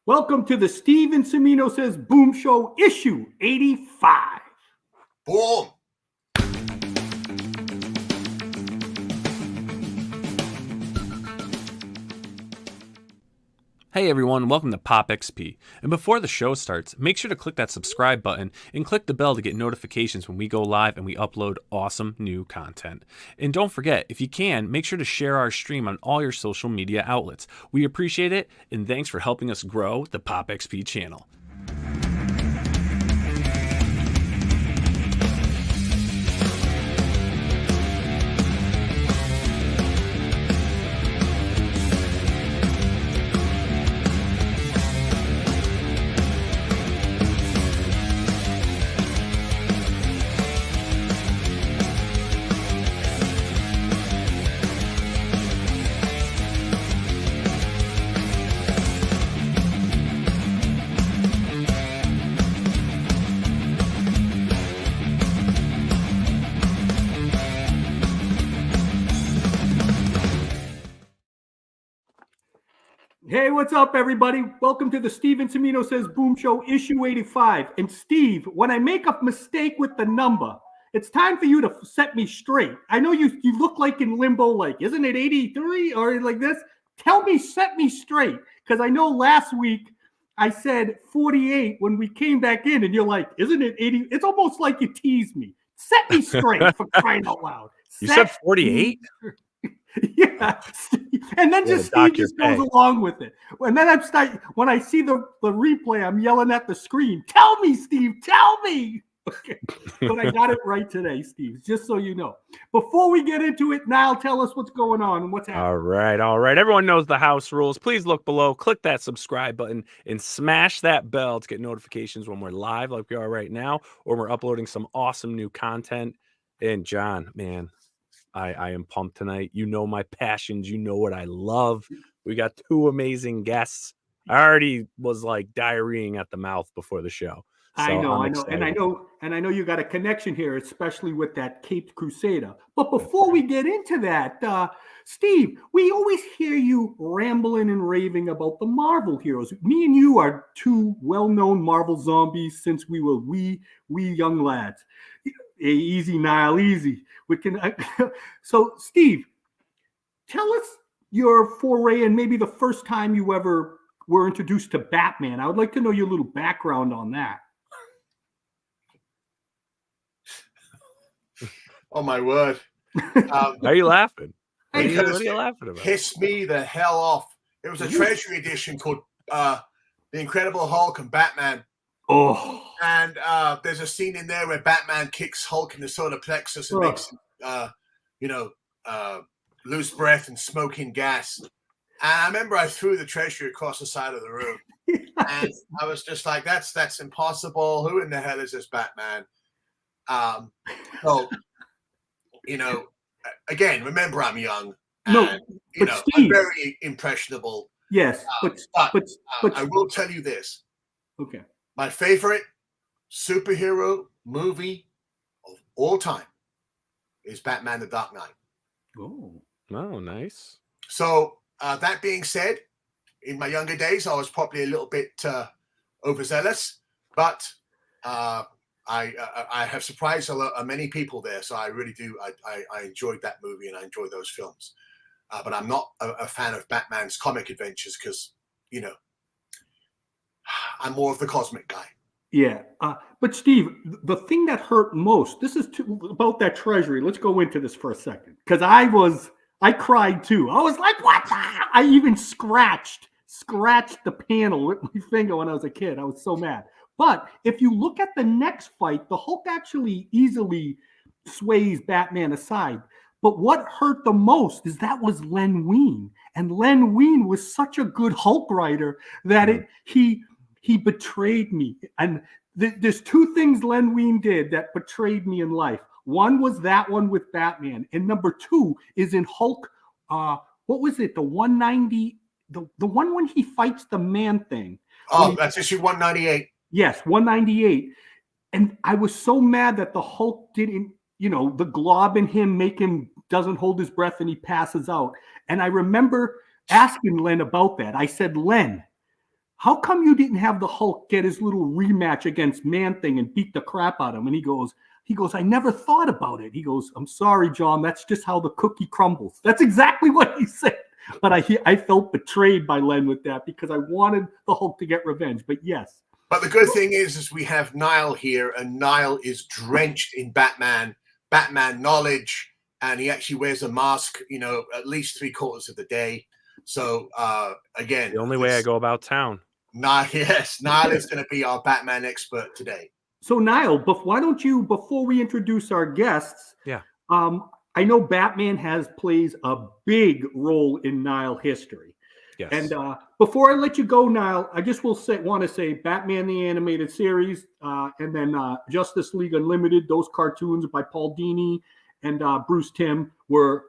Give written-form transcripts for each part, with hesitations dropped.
Welcome to the Steven Cimino Says Boom Show, issue 85. Boom. Hey everyone, welcome to Pop XP. And before the show starts, make sure to click that subscribe button and click the bell to get notifications when we go live and we upload awesome new content. And don't forget, if you can, make sure to share our stream on all your social media outlets. We appreciate it, and thanks for helping us grow the Pop XP channel. Hey, what's up, everybody? Welcome to the Steven Cimino Says Boom Show, issue 85. And Steve, when I make a mistake with the number, it's time for you to set me straight. I know you look like in limbo, like, isn't it 83 or like this? Tell me, set me straight. Because I know last week I said 48 when we came back in, and you're like, isn't it 80? It's almost like you teased me. Set me straight, for crying out loud. You said 48? Yeah, and then Steve just goes along with it. And then when I see the replay, I'm yelling at the screen, tell me, Steve, tell me. Okay, but I got it right today, Steve, just so you know. Before we get into it, Niall, tell us what's going on and what's happening. All right. Everyone knows the house rules. Please look below, click that subscribe button, and smash that bell to get notifications when we're live like we are right now, or we're uploading some awesome new content. And John, man, I am pumped tonight. You know my passions. You know what I love. We got two amazing guests. I already was like diarrheaing at the mouth before the show. So I know. And I know you got a connection here, especially with that Caped Crusader. But before we get into that, Steve, we always hear you rambling and raving about the Marvel heroes. Me and you are two well-known Marvel zombies since we were wee young lads. Easy, Niall, easy. So, Steve, tell us your foray and maybe the first time you ever were introduced to Batman. I would like to know your little background on that. Oh, my word. Why are you laughing? What are you laughing about? Piss me the hell off. It was a Treasury edition called The Incredible Hulk and Batman. Oh. And there's a scene in there where Batman kicks Hulk in the solar plexus and makes him, lose breath and smoking gas. And I remember I threw the Treasury across the side of the room. And I was just like, that's impossible. Who in the hell is this Batman? So, again, remember I'm young. And, Steve, I'm very impressionable. Yes, but I will tell you this. Okay. My favorite superhero movie of all time is Batman: The Dark Knight. Oh, nice. So that being said, in my younger days, I was probably a little bit overzealous, but I have surprised many people there. So I really do. I enjoyed that movie and I enjoyed those films. But I'm not a fan of Batman's comic adventures because, I'm more of the cosmic guy. Yeah. But Steve, the thing that hurt most, this is about that Treasury. Let's go into this for a second. Because I cried too. I was like, what? I even scratched the panel with my finger when I was a kid. I was so mad. But if you look at the next fight, the Hulk actually easily sways Batman aside. But what hurt the most is that was Len Wein. And Len Wein was such a good Hulk writer that he betrayed me. And there's two things Len Wein did that betrayed me in life. One was that one with Batman. And number two is in Hulk, what was it? The 190, the one when he fights the Man-Thing. Oh, that's issue 198. Yes, 198. And I was so mad that the Hulk didn't, the glob in him doesn't hold his breath and he passes out. And I remember asking Len about that. I said, Len, how come you didn't have the Hulk get his little rematch against Man-Thing and beat the crap out of him? And he goes, I never thought about it. He goes, I'm sorry, John. That's just how the cookie crumbles. That's exactly what he said. But I felt betrayed by Len with that because I wanted the Hulk to get revenge. But yes. But the good thing is we have Niall here, and Niall is drenched in Batman knowledge, and he actually wears a mask, at least 3/4 of the day. So again, The only way I go about town. Niall is going to be our Batman expert today. So Niall, why don't you, before we introduce our guests, I know Batman plays a big role in Niall history. Yes. And before I let you go, Niall, I just want to say Batman the Animated Series, and then Justice League Unlimited, those cartoons by Paul Dini and Bruce Timm were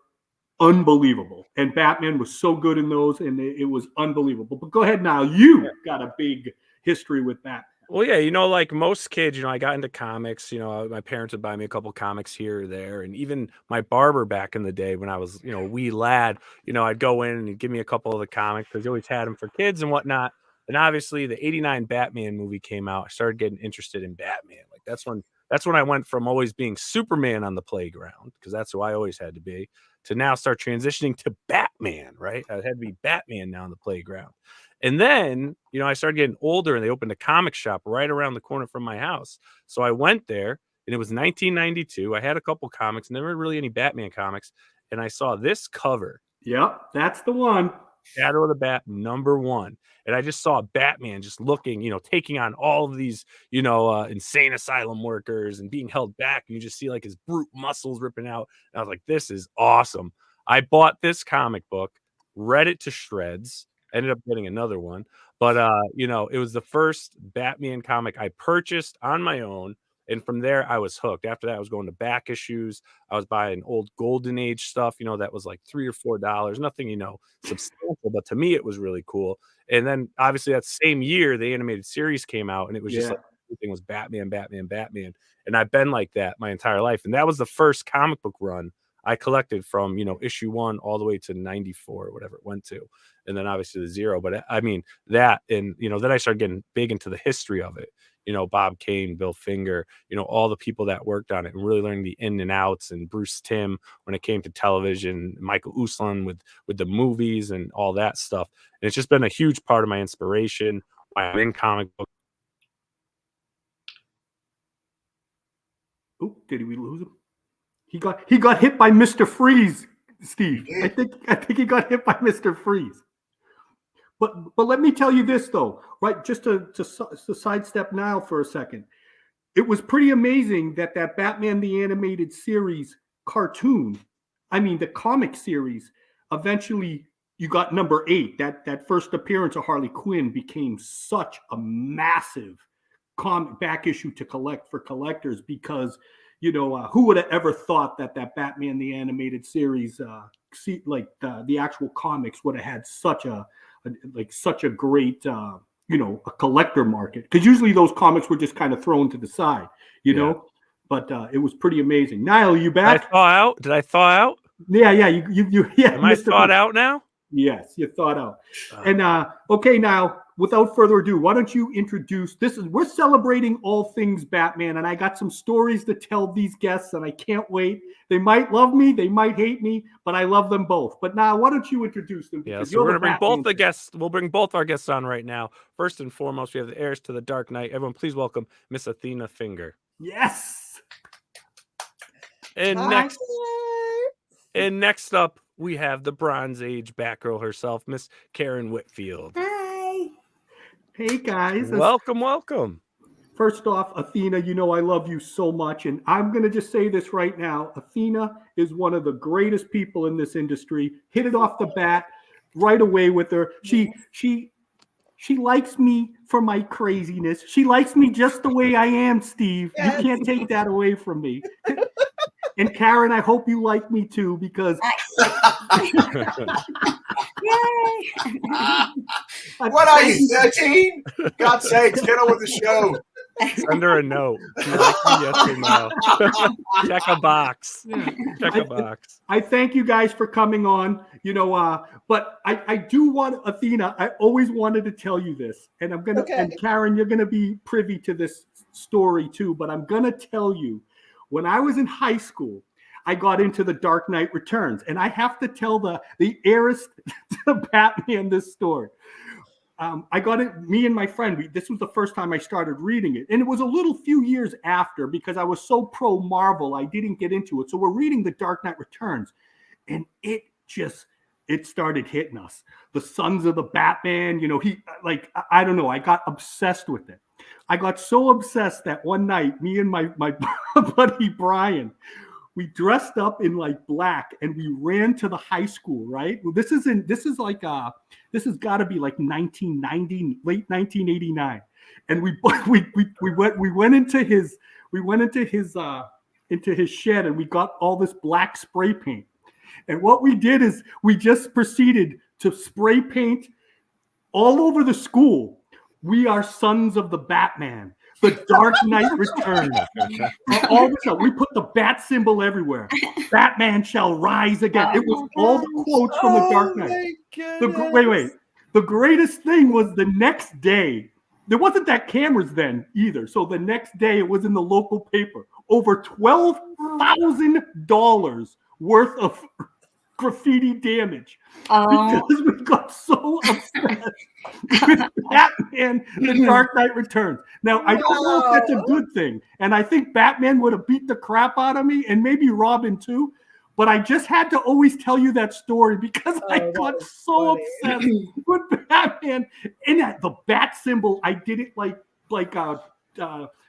unbelievable. And Batman was so good in those, and it was unbelievable. But go ahead, Niall. You got a big history with Batman. Well, yeah, like most kids, I got into comics. My parents would buy me a couple comics here or there, and even my barber back in the day when I was, a wee lad, I'd go in and he'd give me a couple of the comics because he always had them for kids and whatnot. And obviously, the '89 Batman movie came out. I started getting interested in Batman. Like that's when I went from always being Superman on the playground, because that's who I always had to be, to now start transitioning to Batman. Right, I had to be Batman now on the playground. And then, I started getting older, and they opened a comic shop right around the corner from my house. So I went there, and it was 1992. I had a couple comics, never really any Batman comics. And I saw this cover. Yep, that's the one. Shadow of the Bat, #1. And I just saw Batman just looking, taking on all of these, insane asylum workers and being held back. And you just see like his brute muscles ripping out. And I was like, this is awesome. I bought this comic book, read it to shreds. Ended up getting another one, but it was the first Batman comic I purchased on my own, and from there I was hooked. After that, I was going to back issues. I was buying old Golden Age stuff, that was like $3 or $4, nothing, substantial, but to me it was really cool. And then obviously that same year the animated series came out, and it was just like everything was Batman, and I've been like that my entire life. And that was the first comic book run I collected from, issue 1 all the way to 94 or whatever it went to. And then obviously the 0. But I mean, that, and, then I started getting big into the history of it. Bob Kane, Bill Finger, all the people that worked on it, and really learning the in and outs, and Bruce Timm when it came to television, Michael Uslan with the movies and all that stuff. And it's just been a huge part of my inspiration. I'm in comic book. Oh, did we lose him? He got hit by Mr. Freeze, Steve. I think he got hit by Mr. Freeze. But let me tell you this though, right? Just to sidestep now for a second. It was pretty amazing that Batman the Animated Series cartoon, the comic series, eventually you got #8. That first appearance of Harley Quinn became such a massive comic back issue to collect for collectors, because who would have ever thought that Batman the Animated Series, the actual comics, would have had such a great a collector market? Because usually those comics were just kind of thrown to the side, know. But it was pretty amazing. Niall, you back? Did I thaw out? Yeah. You Am I thawed out now? Yes, you thought out. And okay, now, without further ado, why don't you introduce, we're celebrating all things Batman, and I got some stories to tell these guests, and I can't wait. They might love me, they might hate me, but I love them both. But now, why don't you introduce them? Yeah, so we're gonna bring both the guests. We'll bring both our guests on right now. First and foremost, we have the heirs to the Dark Knight. Everyone, please welcome Miss Athena Finger. Yes. And next up, we have the Bronze Age Batgirl herself, Miss Karen Whitfield. Hi. Hey, guys. Welcome. First off, Athena, I love you so much. And I'm going to just say this right now. Athena is one of the greatest people in this industry. Hit it off the bat right away with her. She likes me for my craziness. She likes me just the way I am, Steve. Yes. You can't take that away from me. And Karen, I hope you like me too, because Yay! What are you, 13? God's sakes, get on with the show. Send her a note. Do you like me? Yes or no? Check a box. Yeah. Check a box. I thank you guys for coming on. But I do want, Athena, I always wanted to tell you this, and I'm gonna, and Karen, you're gonna be privy to this story too. But I'm gonna tell you, when I was in high school, I got into the Dark Knight Returns, and I have to tell the heiress to Batman this story. I got it, me and my friend, this was the first time I started reading it. And it was a little few years after, because I was so pro Marvel, I didn't get into it. So we're reading The Dark Knight Returns, and it started hitting us. The Sons of the Batman, I don't know, I got obsessed with it. I got so obsessed that one night, me and my buddy Brian, we dressed up in like black and we ran to the high school, right? Well, this has got to be like 1990, late 1989. And we went into his shed and we got all this black spray paint. And what we did is we just proceeded to spray paint all over the school. We are sons of the Batman. The Dark Knight Returns. All of a sudden, we put the bat symbol everywhere. Batman shall rise again. It was all the quotes from the Dark Knight. Wait. The greatest thing was the next day. There wasn't that cameras then either. So the next day, it was in the local paper. Over $12,000 worth of graffiti damage because we got so obsessed with Batman, The Dark Knight Returns. Now, I don't know if that's a good thing, and I think Batman would have beat the crap out of me, and maybe Robin too, but I just had to always tell you that story because I got so obsessed with Batman. And the bat symbol, I did it like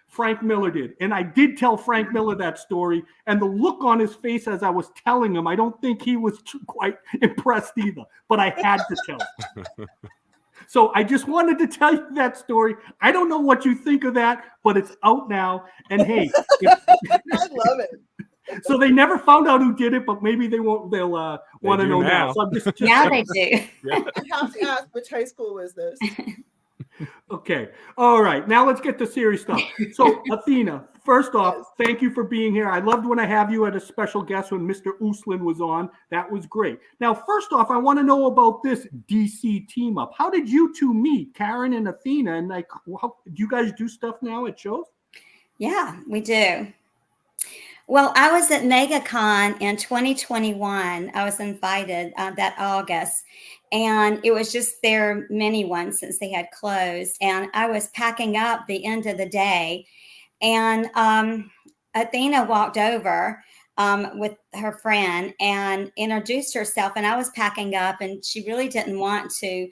Frank Miller did. And I did tell Frank Miller that story. And the look on his face as I was telling him, I don't think he was quite impressed either. But I had to tell him. So I just wanted to tell you that story. I don't know what you think of that, but it's out now. And hey, I love it. So they never found out who did it, but maybe they won't. They'll want to know now. So I'm just now they do. I have to ask, which high school was this? Okay. All right. Now let's get to serious stuff. So Athena, first off, thank you for being here. I loved when I have you as a special guest when Mr. Uslan was on. That was great. Now, first off, I want to know about this DC team up. How did you two meet, Karen and Athena? And do you guys do stuff now at shows? Yeah, we do. Well, I was at MegaCon in 2021. I was invited that August, and it was just their mini one since they had closed. And I was packing up the end of the day, and Athena walked over with her friend and introduced herself. And I was packing up, and she really didn't want to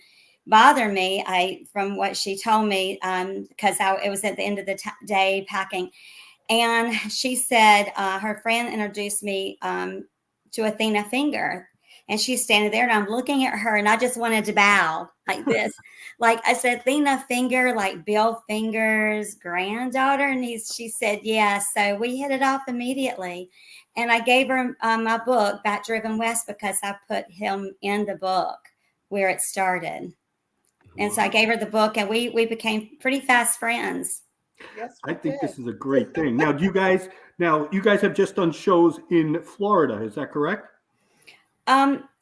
bother me. From what she told me, because it was at the end of the day packing. And she said her friend introduced me to Athena Finger. And she's standing there, and I'm looking at her, and I just wanted to bow like this. Like I said, Athena Finger, like Bill Finger's granddaughter. And she said, yeah. So we hit it off immediately. And I gave her my book, Batdriven West, because I put him in the book where it started. And so I gave her the book, and we became pretty fast friends. Yes, I think this is a great thing. Now, you guys have just done shows in Florida. Is that correct?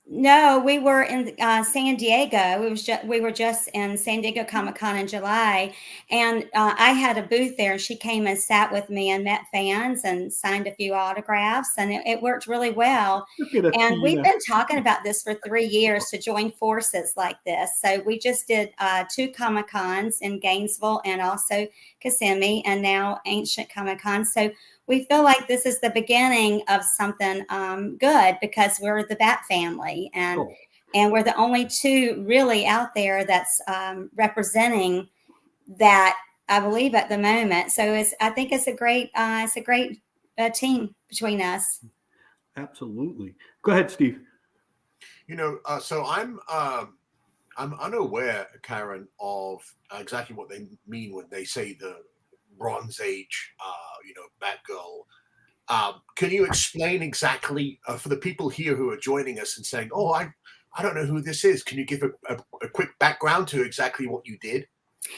No, we were in San Diego. We were just in San Diego Comic-Con in July, and I had a booth there. And she came and sat with me and met fans and signed a few autographs, and it worked really well. And we've been talking about this for 3 years to join forces like this. So we just did 2 Comic-Cons in Gainesville and also Kissimmee, and now Ancient Comic-Con. So we feel like this is the beginning of something good because we're the Bat family, and we're the only 2 really out there that's representing that, I believe, at the moment. So I think it's a great team between us. Absolutely. Go ahead, Steve. So I'm unaware, Karen, of exactly what they mean when they say the Bronze Age, Batgirl. Can you explain exactly for the people here who are joining us and saying, "Oh, I don't know who this is"? Can you give a quick background to exactly what you did?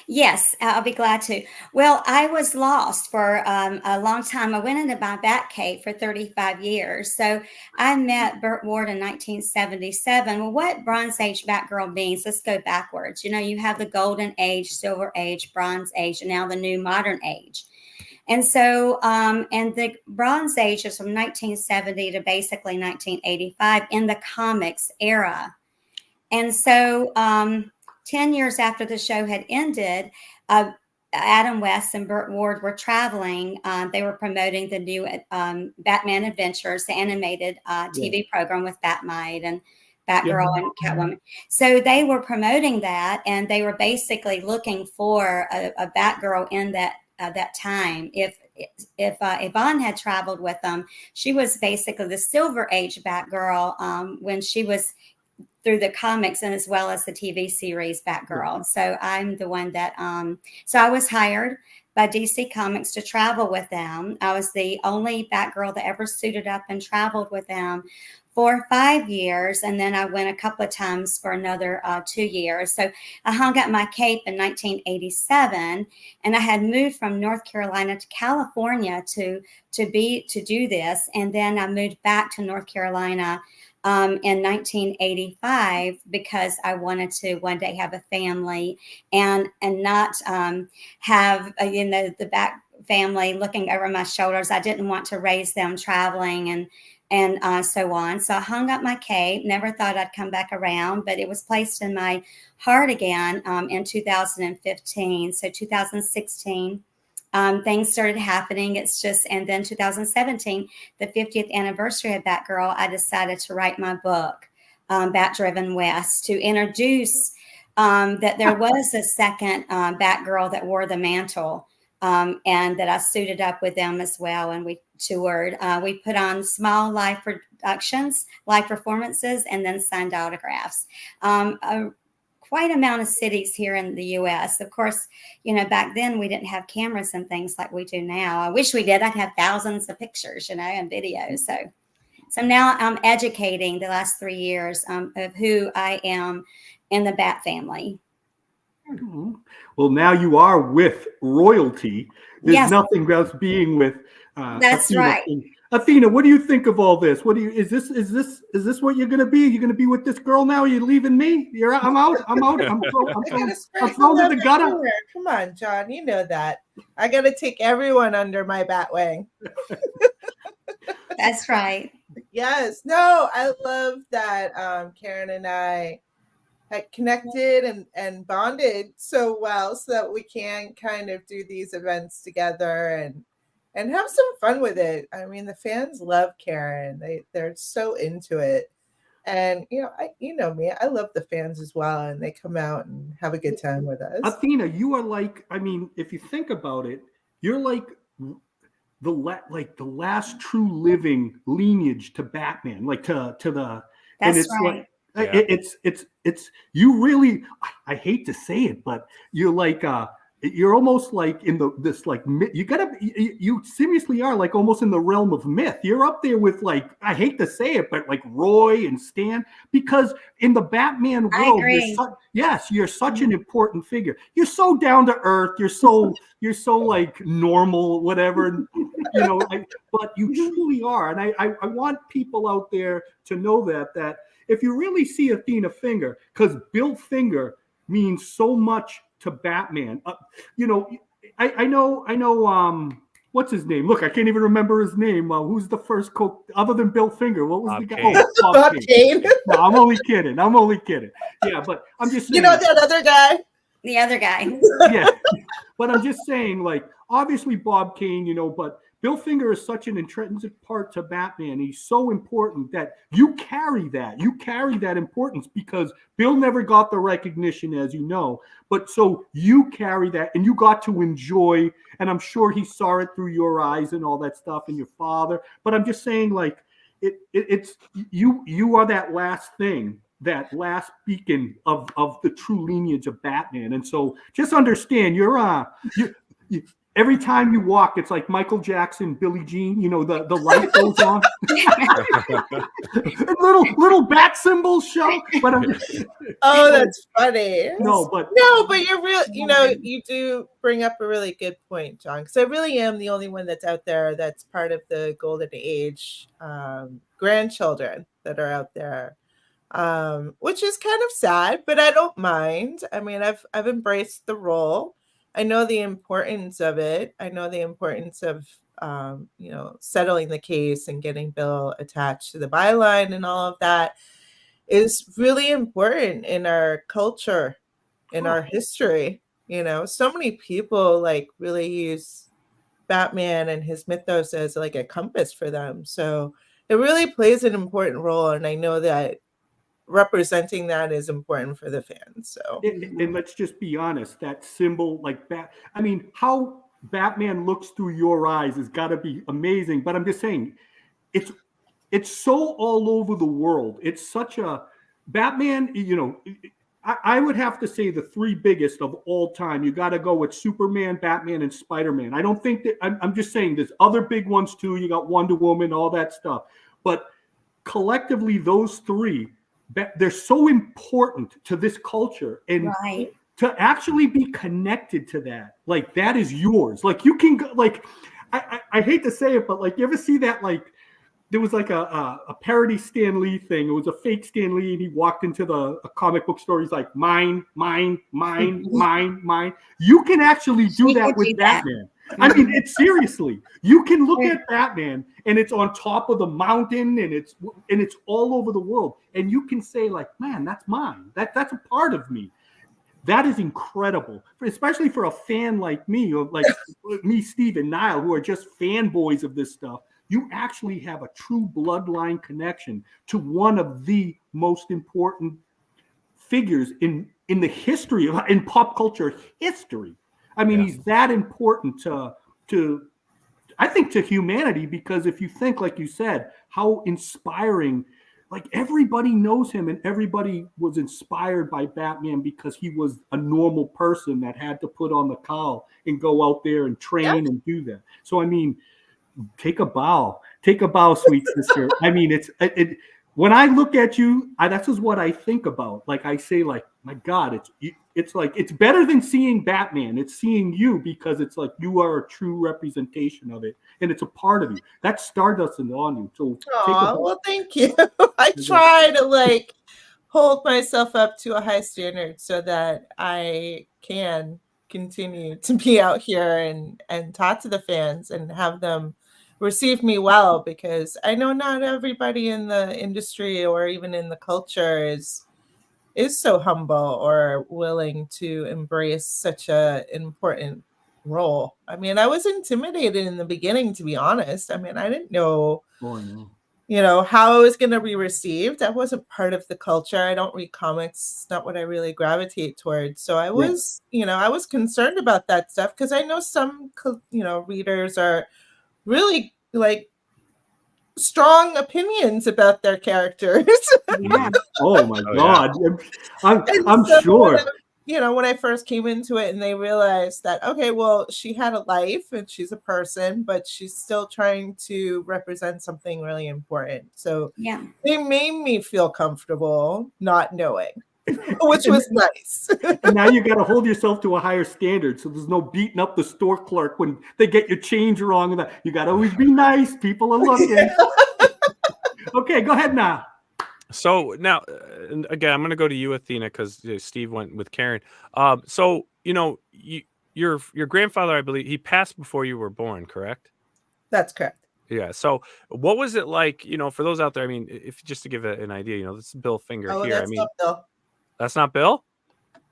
Yes, I'll be glad to. Well, I was lost for a long time. I went into my bat cave for 35 years. So I met Burt Ward in 1977. Well, what Bronze Age Batgirl means, let's go backwards. You know, you have the Golden Age, Silver Age, Bronze Age, and now the new modern age. And so, and the Bronze Age is from 1970 to basically 1985 in the comics era. And so, 10 years after the show had ended, Adam West and Burt Ward were traveling. They were promoting the new Batman Adventures, the animated TV program with Batmite and Batgirl and Catwoman. So they were promoting that, and they were basically looking for a Batgirl in that time. If Yvonne had traveled with them, she was basically the Silver Age Batgirl when she was through the comics and as well as the TV series Batgirl. So I'm the one that, so I was hired by DC Comics to travel with them. I was the only Batgirl that ever suited up and traveled with them for 5 years. And then I went a couple of times for another 2 years. So I hung up my cape in 1987, and I had moved from North Carolina to California to do this. And then I moved back to North Carolina in 1985 because I wanted to one day have a family and not have the back family looking over my shoulders. I didn't want to raise them traveling and so on. So I hung up my cape. Never thought I'd come back around, but it was placed in my heart again in 2015. So 2016. Things started happening. And then 2017, the 50th anniversary of Batgirl, I decided to write my book, Batdriven West, to introduce that there was a second Batgirl that wore the mantle, and that I suited up with them as well. And we toured. We put on small live productions, live performances, and then signed autographs. Quite amount of cities here in the U.S. Of course, back then we didn't have cameras and things like we do now. I wish we did. I'd have thousands of pictures, and videos. So now I'm educating the last 3 years of who I am in the Bat family. Well, now you are with royalty. There's nothing else being with. That's Athena. right. Athena, what do you think of all this? Is this what you're gonna be? You're gonna be with this girl now? You're leaving me? I'm out. I'm thrown to the gutter. Come on, John. You know that. I gotta take everyone under my bat wing. That's right. Yes. No, I love that Karen and I had connected and bonded so well so that we can kind of do these events together and have some fun with it. I mean, the fans love Karen. They're so into it. And, you know me, I love the fans as well. And they come out and have a good time with us. Athena, you are like, I mean, if you think about it, you're like the last true living lineage to Batman, like to the, That's and it's right. like, it's you really, I hate to say it, but you're like, you're almost like in this like you seriously are like almost in the realm of myth. You're up there with, like, I hate to say it, but like Roy and Stan, because in the Batman world, you're such an important figure. You're so down to earth. You're so like normal, whatever, but you truly are. And I want people out there to know that if you really see Athena Finger, because Bill Finger means so much to Batman. I know. What's his name? Look, I can't even remember his name. Who's the first cook other than Bill Finger? What was the guy? Bob Kane. No, I'm only kidding. Yeah, but I'm just saying. That other guy? The other guy. Yeah, but I'm just saying, like, obviously Bob Kane, but Bill Finger is such an intrinsic part to Batman. He's so important that you carry that. You carry that importance because Bill never got the recognition, as you know. But so you carry that, and you got to enjoy, and I'm sure he saw it through your eyes and all that stuff, and your father. But I'm just saying, like, it's you are that last thing, that last beacon of the true lineage of Batman. And so just understand, every time you walk, it's like Michael Jackson, Billie Jean. You know, the light goes on. little bat symbols show. But Oh, that's funny. but you're real. You do bring up a really good point, John. Because I really am the only one that's out there that's part of the golden age grandchildren that are out there, which is kind of sad, but I don't mind. I mean, I've embraced the role. I know the importance of it. I know the importance of settling the case and getting Bill attached to the byline and all of that is really important in our culture, in our history. So many people like really use Batman and his mythos as like a compass for them. So it really plays an important role. And I know that representing that is important for the fans. So and let's just be honest, that symbol, like how Batman looks through your eyes has got to be amazing. But I'm just saying, it's so all over the world. It's such a Batman, I would have to say the three biggest of all time. You got to go with Superman, Batman, and Spider-Man. I don't think that I'm just saying there's other big ones too. You got Wonder Woman, all that stuff. But collectively, those three, they're so important to this culture. And to actually be connected to that, like that is yours. Like you can go, like, I hate to say it, but like you ever see that, like, there was like a parody Stan Lee thing. It was a fake Stan Lee, and he walked into a comic book store. He's like, mine. You can actually do that with Batman. I mean, it's seriously. You can look at Batman, and it's on top of the mountain, and it's all over the world, and you can say like, man, that's mine. That's a part of me. That is incredible, especially for a fan like me, or like me, Steve, and Niall, who are just fanboys of this stuff. You actually have a true bloodline connection to one of the most important figures in the history of in pop culture history. I mean, he's that important to I think to humanity, because if you think, like you said, how inspiring, like everybody knows him and everybody was inspired by Batman because he was a normal person that had to put on the cowl and go out there and train and do that. So, I mean, take a bow, sweet sister. I mean, it when I look at you, that's just what I think about. Like I say, like, my God, it's like, it's better than seeing Batman. It's seeing you, because it's like you are a true representation of it, and it's a part of you. That's Stardust and on you. So, well, thank you. I try to like hold myself up to a high standard so that I can continue to be out here and talk to the fans and have them receive me well, because I know not everybody in the industry or even in the culture is so humble or willing to embrace such an important role. I mean, I was intimidated in the beginning, to be honest. I mean, I didn't know, how it was going to be received. I wasn't part of the culture. I don't read comics. It's not what I really gravitate towards. So I was, I was concerned about that stuff, because I know some, readers are really like strong opinions about their characters. Oh my God. I'm sure. When I first came into it and they realized that, okay, well, she had a life and she's a person, but she's still trying to represent something really important. So they made me feel comfortable not knowing, which was nice. And now you got to hold yourself to a higher standard, so there's no beating up the store clerk when they get your change wrong. You got to always be nice. People are looking. Okay, go ahead now. So now, again, I'm going to go to you, Athena, because Steve went with Karen. So your grandfather, I believe, he passed before you were born, correct? That's correct. Yeah. So what was it like, for those out there? I mean, if just to give an idea, this is Bill Finger here. That's not Bill. That's not Bill?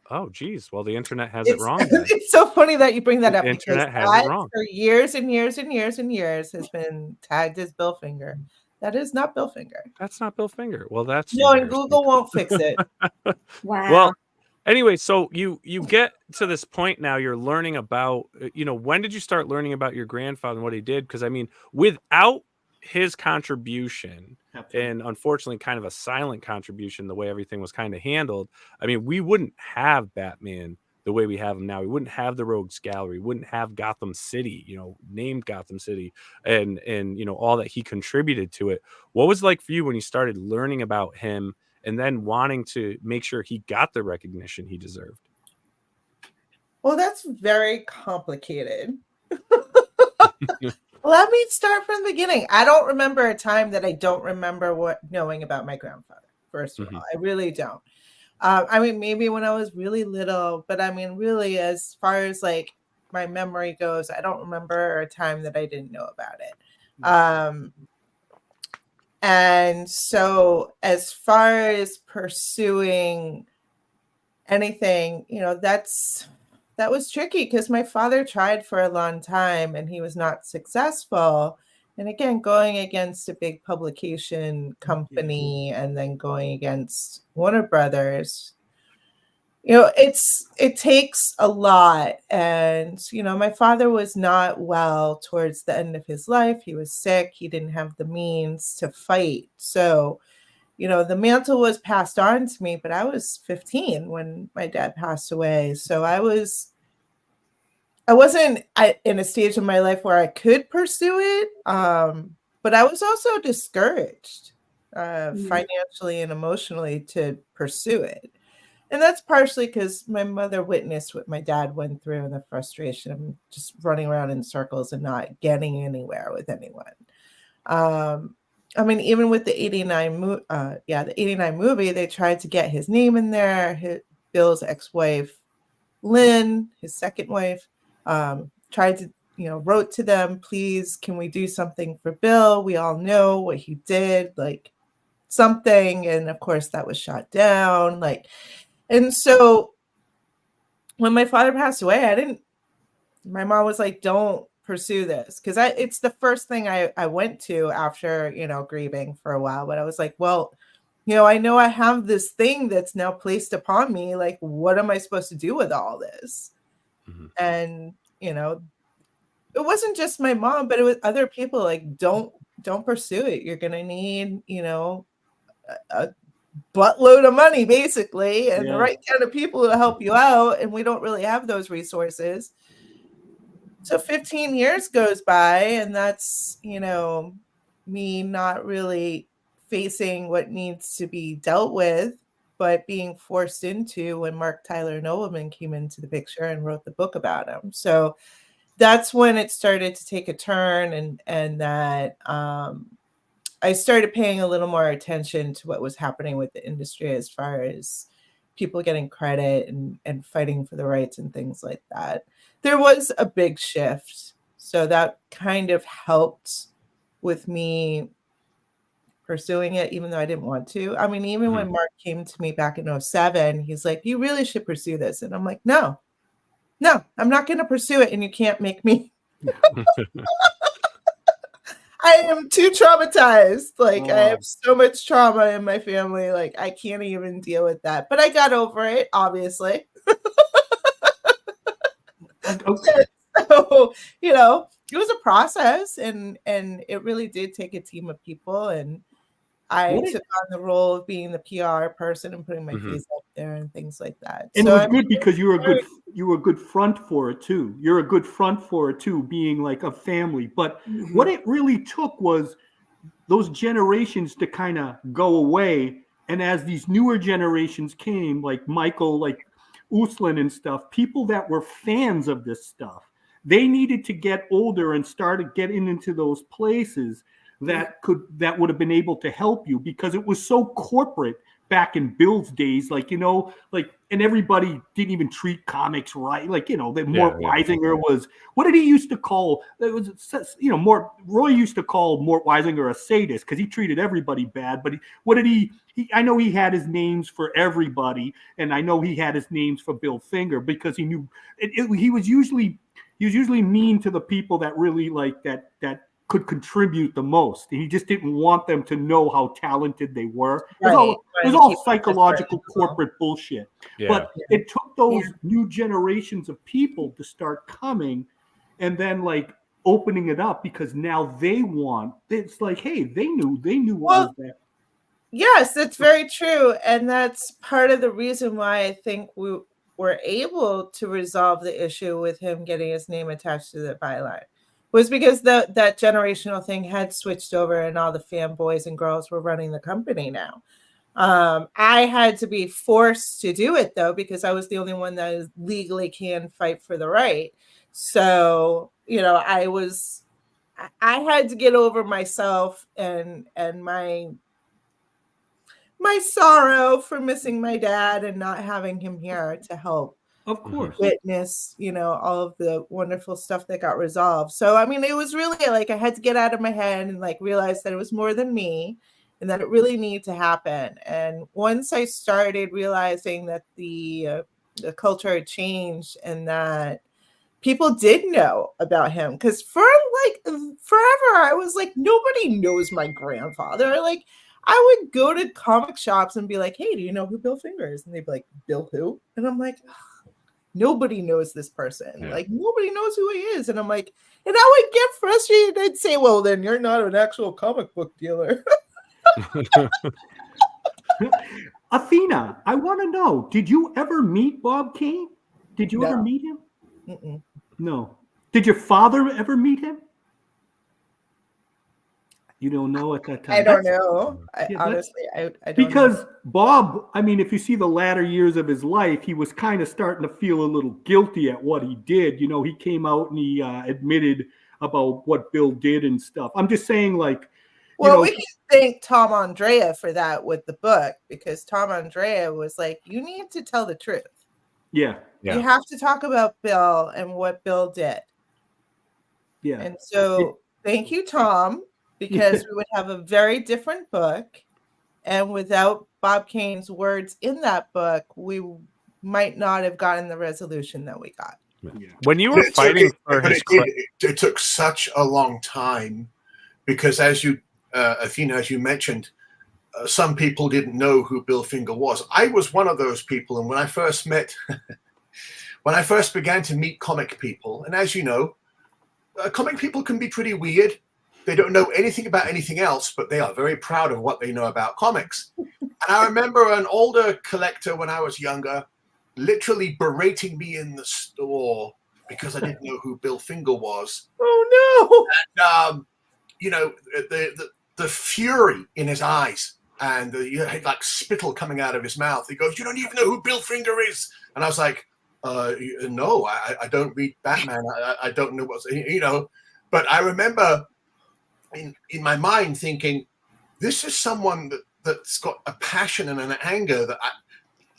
Oh, geez. Well, the internet has it wrong. It's so funny that you bring that up. The internet has it wrong. For years and years and years and years has been tagged as Bill Finger. That is not Bill Finger. That's not Bill Finger. Well, that's no, and Google won't fix it. Wow. Well, anyway, so you get to this point now. You're learning about, when did you start learning about your grandfather and what he did? Because I mean, without his contribution, and unfortunately kind of a silent contribution, the way everything was kind of handled, I mean, we wouldn't have Batman the way we have them now. We wouldn't have the Rogues Gallery, wouldn't have Gotham City, named Gotham City, and all that he contributed to it. What was it like for you when you started learning about him and then wanting to make sure he got the recognition he deserved? Well, that's very complicated. Let me start from the beginning. I don't remember a time that I don't remember knowing about my grandfather. First of all, I really don't. I mean, maybe when I was really little, but I mean, really, as far as like my memory goes, I don't remember a time that I didn't know about it. And so as far as pursuing anything, that was tricky because my father tried for a long time and he was not successful. And again, going against a big publication company and then going against Warner Brothers, it takes a lot. And, my father was not well towards the end of his life. He was sick. He didn't have the means to fight. So, the mantle was passed on to me, but I was 15 when my dad passed away. So I wasn't in a stage of my life where I could pursue it. But I was also discouraged financially and emotionally to pursue it. And that's partially because my mother witnessed what my dad went through and the frustration of just running around in circles and not getting anywhere with anyone. I mean, even with the 89 movie, they tried to get his name in there. Bill's ex-wife, Lynn, his second wife, tried to, wrote to them, please, can we do something for Bill? We all know what he did, like something. And of course that was shot down. And so when my father passed away, my mom was like, don't pursue this. Cause it's the first thing I went to after, grieving for a while, but I was like, well, I know I have this thing that's now placed upon me. Like, what am I supposed to do with all this? Mm-hmm. And, it wasn't just my mom, but it was other people like, don't pursue it. You're going to need, a buttload of money basically, and the right kind of people to help you out. And we don't really have those resources. So 15 years goes by and that's, me not really facing what needs to be dealt with, but being forced into when Mark Tyler Nobleman came into the picture and wrote the book about him. So that's when it started to take a turn and that I started paying a little more attention to what was happening with the industry as far as people getting credit and fighting for the rights and things like that. There was a big shift. So that kind of helped with me pursuing it, even though I didn't want to. I mean, even when Mark came to me back in 2007, he's like, you really should pursue this. And I'm like, no, I'm not going to pursue it. And you can't make me. I am too traumatized. I have so much trauma in my family. I can't even deal with that. But I got over it, obviously. Okay. So, it was a process and it really did take a team of people. And I took on the role of being the PR person and putting my face up there and things like that. And so it was good because you were a good front for it too. You're a good front for it too, being like a family. But what it really took was those generations to kind of go away. And as these newer generations came, like Michael, like Uslan and stuff, people that were fans of this stuff, they needed to get older and started getting into those places that would have been able to help you, because it was so corporate back in Bill's days, and everybody didn't even treat comics right. Mort Weisinger was, what did he used to call, Roy used to call Mort Weisinger a sadist because he treated everybody bad. But I know he had his names for everybody, and I know he had his names for Bill Finger because he knew he was usually mean to the people that really that could contribute the most. And he just didn't want them to know how talented they were. It was all psychological corporate bullshit. Yeah. But it took those new generations of people to start coming and then opening it up, because now it's like, hey, they knew what was that. Yes, that's very true. And that's part of the reason why I think were able to resolve the issue with him getting his name attached to the byline was because that generational thing had switched over and all the fanboys and girls were running the company now. I had to be forced to do it though, because I was the only one that legally can fight for the right. So, you know, I had to get over myself and my sorrow for missing my dad and not having him here to help. Of course. Witness, you know, all of the wonderful stuff that got resolved. So, I mean, it was really like I had to get out of my head and like realize that it was more than me and that it really needed to happen. And once I started realizing that the culture had changed and that people did know about him, because for like forever, I was like, nobody knows my grandfather. Like, I would go to comic shops and be like, hey, do you know who Bill Finger is? And they'd be like, Bill who? And I'm like, nobody knows this person. Yeah. Like, nobody knows who he is. And I'm like, and I would get frustrated. I'd say, well, then you're not an actual comic book dealer. Athena, I want to know, did you ever meet Bob Kane? Did you ever meet him? Mm-mm. No. Did your father ever meet him? You don't know at that time. I don't know. Honestly, I don't because know. Bob, I mean, if you see the latter years of his life, he was kind of starting to feel a little guilty at what he did. You know, he came out and he admitted about what Bill did and stuff. I'm just saying, like, well, we can thank Tom Andrea for that with the book, because Tom Andrea was like, you need to tell the truth. Yeah. You have to talk about Bill and what Bill did. Yeah. And so thank you, Tom, because we would have a very different book. And without Bob Kane's words in that book, we might not have gotten the resolution that we got. Yeah. When you were fighting for his it took such a long time, because as you, Athena, as you mentioned, some people didn't know who Bill Finger was. I was one of those people. And when I first began to meet comic people, and as you know, comic people can be pretty weird. They don't know anything about anything else, but they are very proud of what they know about comics. And I remember an older collector when I was younger literally berating me in the store because I didn't know who Bill Finger was. Oh, no. And, you know, the fury in his eyes and like spittle coming out of his mouth. He goes, you don't even know who Bill Finger is. And I was like, no, I don't read Batman. I don't know what's, you know, but I remember in my mind thinking, this is someone that's got a passion and an anger that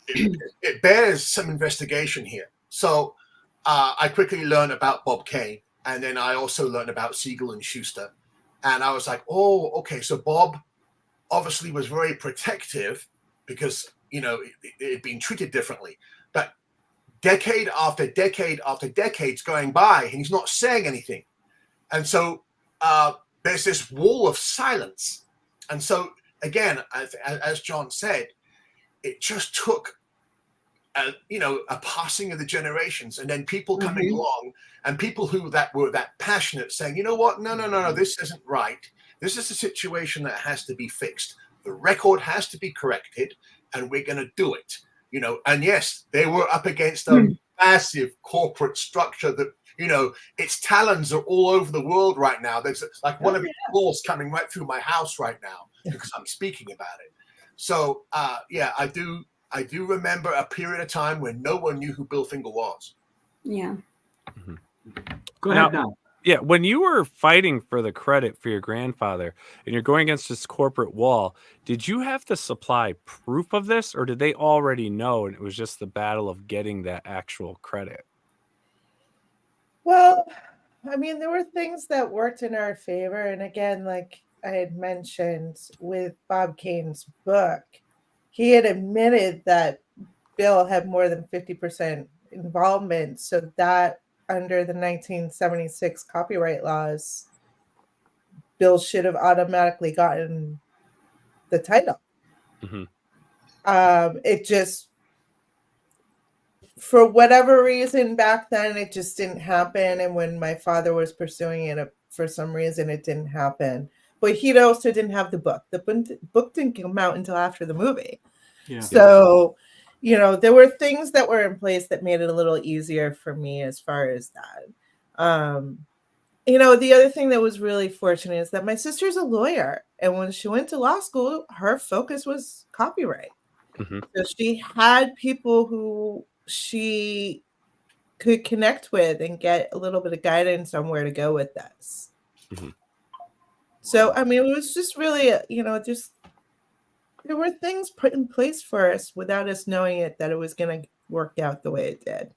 it bears some investigation here. So I quickly learned about Bob Kane, and then I also learned about Siegel and Schuster. And I was like, oh, okay, so Bob obviously was very protective because, you know, it had been treated differently. But decade after decade after decade's going by, and he's not saying anything. And so there's this wall of silence. And so, again, as John said, it just took, you know, a passing of the generations, and then people coming along, and people who were that passionate saying, you know what, no, this isn't right. This is a situation that has to be fixed. The record has to be corrected, and we're going to do it. You know, and yes, they were up against a massive corporate structure that, you know, its talons are all over the world right now. There's like one of its claws coming right through my house right now because I'm speaking about it. So, yeah, I do remember a period of time when no one knew who Bill Finger was. Yeah. Go ahead now. Yeah, when you were fighting for the credit for your grandfather and you're going against this corporate wall, did you have to supply proof of this, or did they already know and it was just the battle of getting that actual credit? Well, I mean, there were things that worked in our favor. And again, like I had mentioned with Bob Kane's book, he had admitted that Bill had more than 50% involvement. So that under the 1976 copyright laws, Bill should have automatically gotten the title. It just, for whatever reason back then, it just didn't happen. And when my father was pursuing it, for some reason, it didn't happen. But he also didn't have the book. The book didn't come out until after the movie. Yeah. So you know, there were things that were in place that made it a little easier for me as far as that. You know, the other thing that was really fortunate is that my sister's a lawyer. And when she went to law school, her focus was copyright. Mm-hmm. So she had people who she could connect with and get a little bit of guidance on where to go with this. Mm-hmm. So, I mean, it was just really, you know, just there were things put in place for us without us knowing it that it was going to work out the way it did.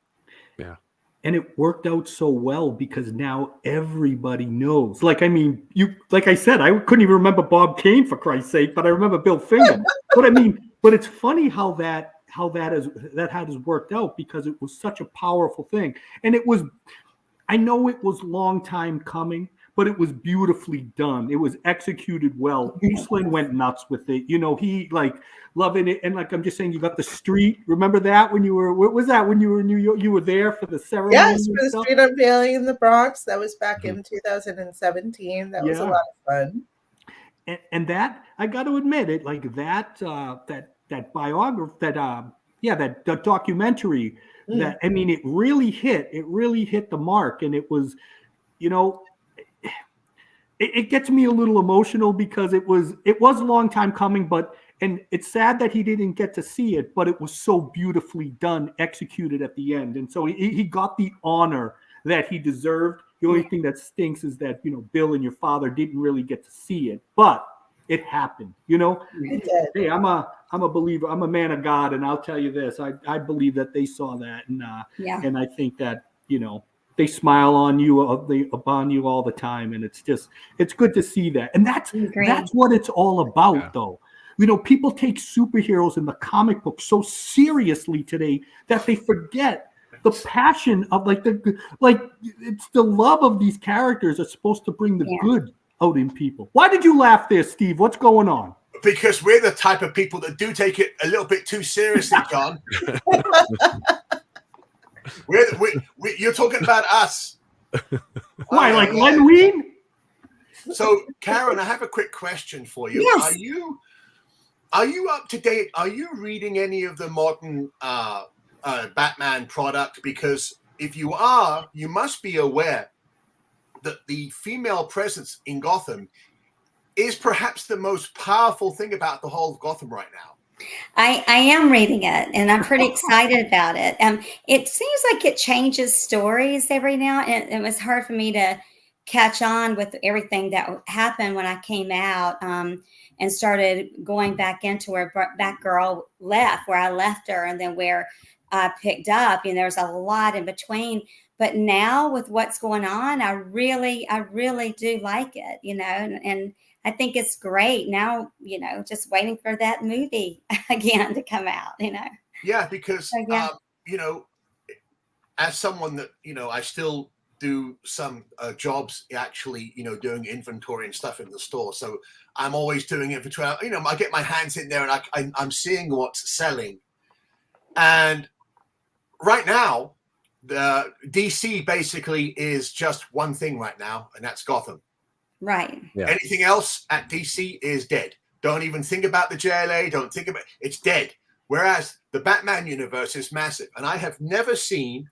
Yeah. And it worked out so well because now everybody knows. Like, I mean, like I said, I couldn't even remember Bob Kane for Christ's sake, but I remember Bill Finger. But I mean, but it's funny how that has worked out because it was such a powerful thing. And it was, I know it was a long time coming, but it was beautifully done. It was executed well. Uslan went nuts with it. You know, he like loving it. And like I'm just saying, you got the street. Remember that when you were, what was that when you were in New York? You were there for the ceremony. Yes, for the street unveiling in the Bronx. That was back in 2017. That was a lot of fun. And that, I got to admit it, like that biography, that documentary, that, I mean, it really hit the mark. And it was, you know, it gets me a little emotional because it was a long time coming, and it's sad that he didn't get to see it, but it was so beautifully done, executed at the end. And so he got the honor that he deserved. The only thing that stinks is that, you know, Bill and your father didn't really get to see it, but it happened, you know. Hey, I'm a believer. I'm a man of God. And I'll tell you this, I believe that they saw that. And I think that, you know, they smile on you, upon you all the time. And it's good to see that. And that's what it's all about, though. You know, people take superheroes in the comic book so seriously today that they forget the passion of it's the love of these characters are supposed to bring the good out in people. Why did you laugh there, Steve? What's going on? Because we're the type of people that do take it a little bit too seriously, John. You're talking about us. Why, like Len Wein? So, Karen, I have a quick question for you. Yes. Are you up to date? Are you reading any of the modern Batman product? Because if you are, you must be aware that the female presence in Gotham is perhaps the most powerful thing about the whole of Gotham right now. I am reading it, and I'm pretty excited about it. It seems like it changes stories every now, and it was hard for me to catch on with everything that happened when I came out and started going back into where Batgirl left, where I left her, and then where I picked up. You know, there's a lot in between. But now with what's going on, I really do like it, you know, and I think it's great now, you know, just waiting for that movie again to come out, you know. Yeah, because, you know, as someone that, you know, I still do some jobs actually, you know, doing inventory and stuff in the store. So I'm always doing inventory. You know, I get my hands in there and I'm seeing what's selling. And right now, the DC basically is just one thing right now, and that's Gotham. Right. Yeah. Anything else at DC is dead. Don't even think about the JLA. Don't think about it's dead. Whereas the Batman universe is massive, and I have never seen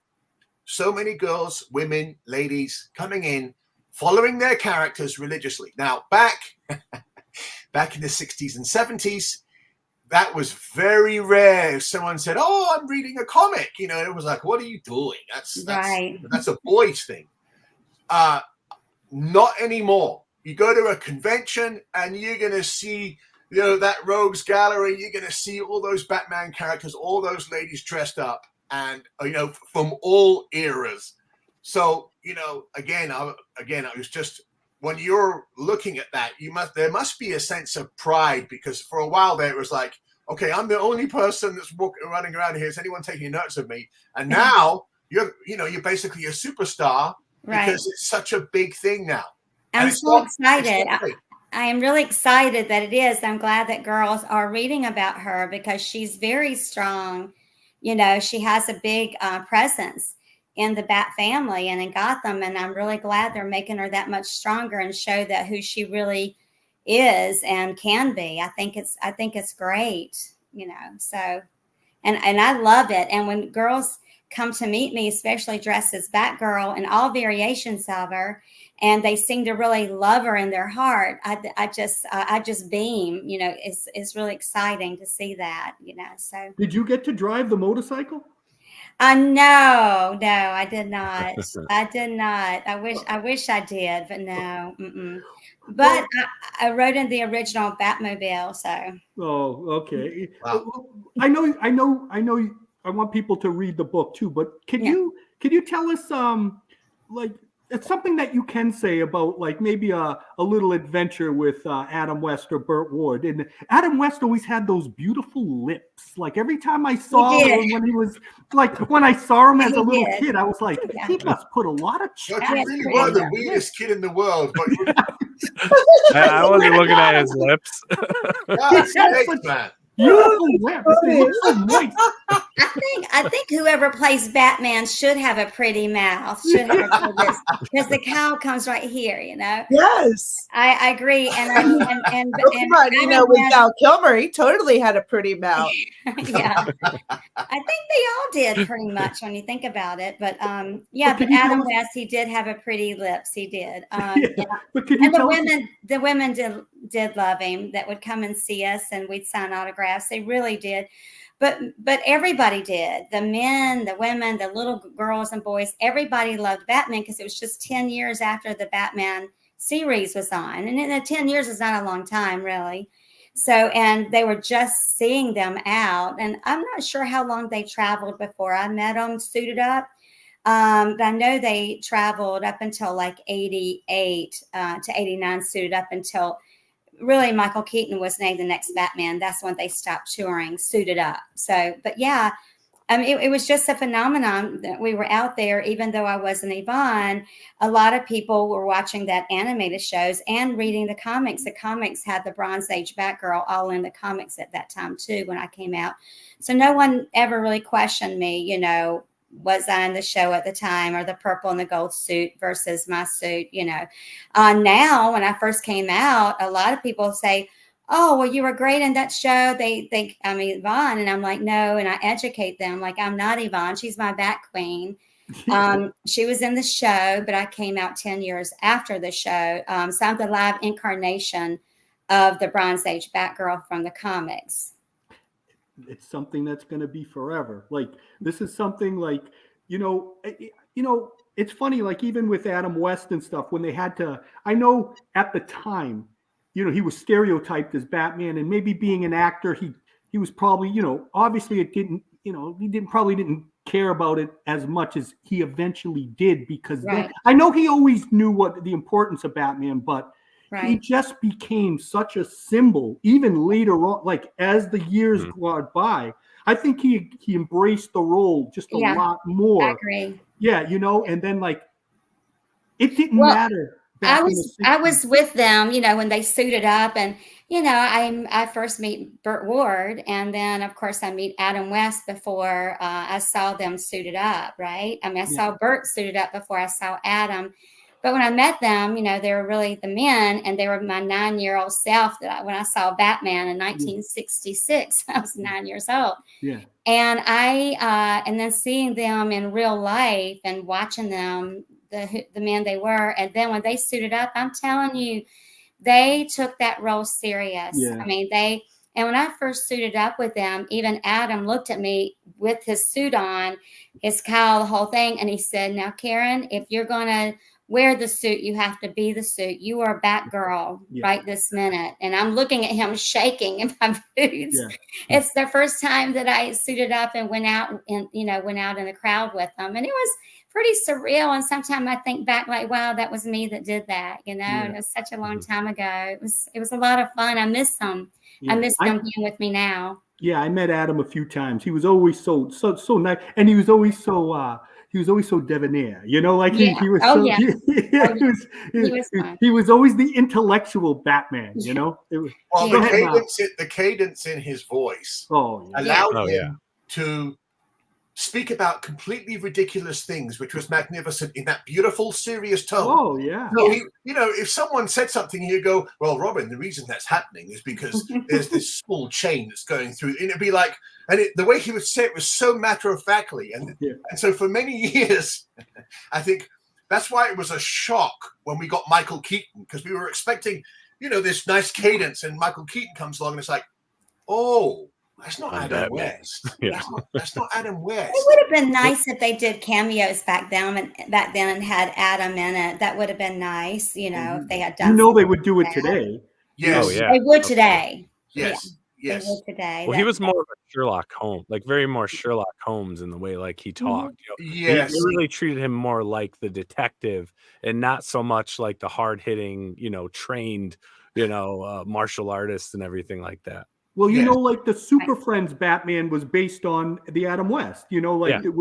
so many girls, women, ladies coming in, following their characters religiously. Now, back in the 60s and 70s, that was very rare. If someone said, "Oh, I'm reading a comic," you know, it was like, "What are you doing? That's a boys thing." Not anymore. You go to a convention and you're going to see, you know, that rogues gallery. You're going to see all those Batman characters, all those ladies dressed up, and you know, from all eras. So, you know, again, I was just, when you're looking at that, there must be a sense of pride, because for a while there it was like, okay, I'm the only person that's running around here. Is anyone taking notes of me? And now you're basically a superstar. Right. Because it's such a big thing now. I'm so excited. I am really excited that it is. I'm glad that girls are reading about her because she's very strong. You know, she has a big presence in the Bat family and in Gotham. And I'm really glad they're making her that much stronger and show that who she really is and can be. I think it's great, you know, so. and I love it. And when girls come to meet me, especially dressed as Batgirl and all variations of her, and they seem to really love her in their heart, I just beam. You know, it's really exciting to see that. You know, so Did you get to drive the motorcycle? No, I did not. I did not. I wish I did, but no. But I rode in the original Batmobile, so. Oh, okay. Wow. I know. I want people to read the book too, but can you tell us like it's something that you can say about like maybe a little adventure with Adam West or Burt Ward? And Adam West always had those beautiful lips. Like every time I saw him when I saw him as a little kid, I was like, he must put a lot of You chat. really were the weirdest kid in the world, but I wasn't looking at his lips. thanks, man. Beautiful lips. They look so nice. I think whoever plays Batman should have a pretty mouth, should have a pretty lips, because the cowl comes right here, you know. Yes. I agree, and Oh, come on, you know, with Val Kilmer, he totally had a pretty mouth. yeah, I think they all did pretty much when you think about it. But yeah, but you Adam tell us- West, he did have a pretty lips. He did. Yeah. But could you And tell us? the women did love him. That would come and see us, and we'd sign autographs. They really did. But everybody did. The men, the women, the little girls and boys, everybody loved Batman because it was just 10 years after the Batman series was on. And 10 years is not a long time, really. So, and they were just seeing them out. And I'm not sure how long they traveled before I met them suited up. But I know they traveled up until like 88 to 89 suited up until really Michael Keaton was named the next Batman. That's when they stopped touring suited up. So, but yeah, it was just a phenomenon that we were out there, even though I wasn't Yvonne. A lot of people were watching that animated shows and reading the comics. The comics had the Bronze Age Batgirl all in the comics at that time too, when I came out. So no one ever really questioned me, you know, was I in the show at the time, or the purple and the gold suit versus my suit, you know. Now, when I first came out, a lot of people say, oh, well, you were great in that show. They think I'm Yvonne. And I'm like, no. And I educate them like, I'm not Yvonne. She's my Bat Queen. She was in the show, but I came out 10 years after the show. So I'm the live incarnation of the Bronze Age Batgirl from the comics. It's something that's going to be forever. Like this is something like, it's funny, like even with Adam West and stuff, when they had to, I know at the time, he was stereotyped as Batman, and maybe being an actor, he was probably, obviously it didn't, he probably didn't care about it as much as he eventually did, because then, I know he always knew what the importance of Batman, but he just became such a symbol, even later on, like as the years went by. I think he embraced the role just a lot more. I agree. Yeah, and then like it didn't matter. I was with them, when they suited up, and I first meet Burt Ward, and then of course I meet Adam West before I saw them suited up, right? I mean, I saw Burt suited up before I saw Adam. But when I met them, they were really the men, and they were my 9-year-old self when I saw Batman in 1966, I was 9 years old. Yeah. And and then seeing them in real life and watching them, the men they were, and then when they suited up, I'm telling you, they took that role serious. Yeah. I mean, and when I first suited up with them, even Adam looked at me with his suit on, his cowl, the whole thing, and he said, now, Karen, if you're going to wear the suit, you have to be the suit. You are Batgirl right this minute. And I'm looking at him shaking in my boots. Yeah. It's the first time that I suited up and went out in the crowd with them. And it was pretty surreal. And sometimes I think back like, wow, that was me that did that, And it was such a long time ago. It was a lot of fun. I miss them. Yeah. I miss them being with me now. Yeah, I met Adam a few times. He was always so nice. And he was always so debonair, like he was. He was always the intellectual Batman, It was, the cadence in his voice allowed him to speak about completely ridiculous things, which was magnificent in that beautiful, serious tone. Oh yeah. So he, if someone said something, he'd go, "Well, Robin, the reason that's happening is because there's this small chain that's going through." And it'd be like, the way he would say it was so matter of factly, and so for many years, I think that's why it was a shock when we got Michael Keaton, because we were expecting, this nice cadence, and Michael Keaton comes along, and it's like, oh. That's not Adam West. Yeah. That's not Adam West. It would have been nice if they did cameos back then and had Adam in it. That would have been nice, if they had done. They would do it today. Yes. Oh, yeah. They would today. Yes. Yeah, Yes. they would today. Well, he was more of a Sherlock Holmes, like very more Sherlock Holmes in the way like he talked. Yes. They really treated him more like the detective and not so much like the hard hitting, trained, martial artist and everything like that. Well, like the Super Friends Batman was based on the Adam West, with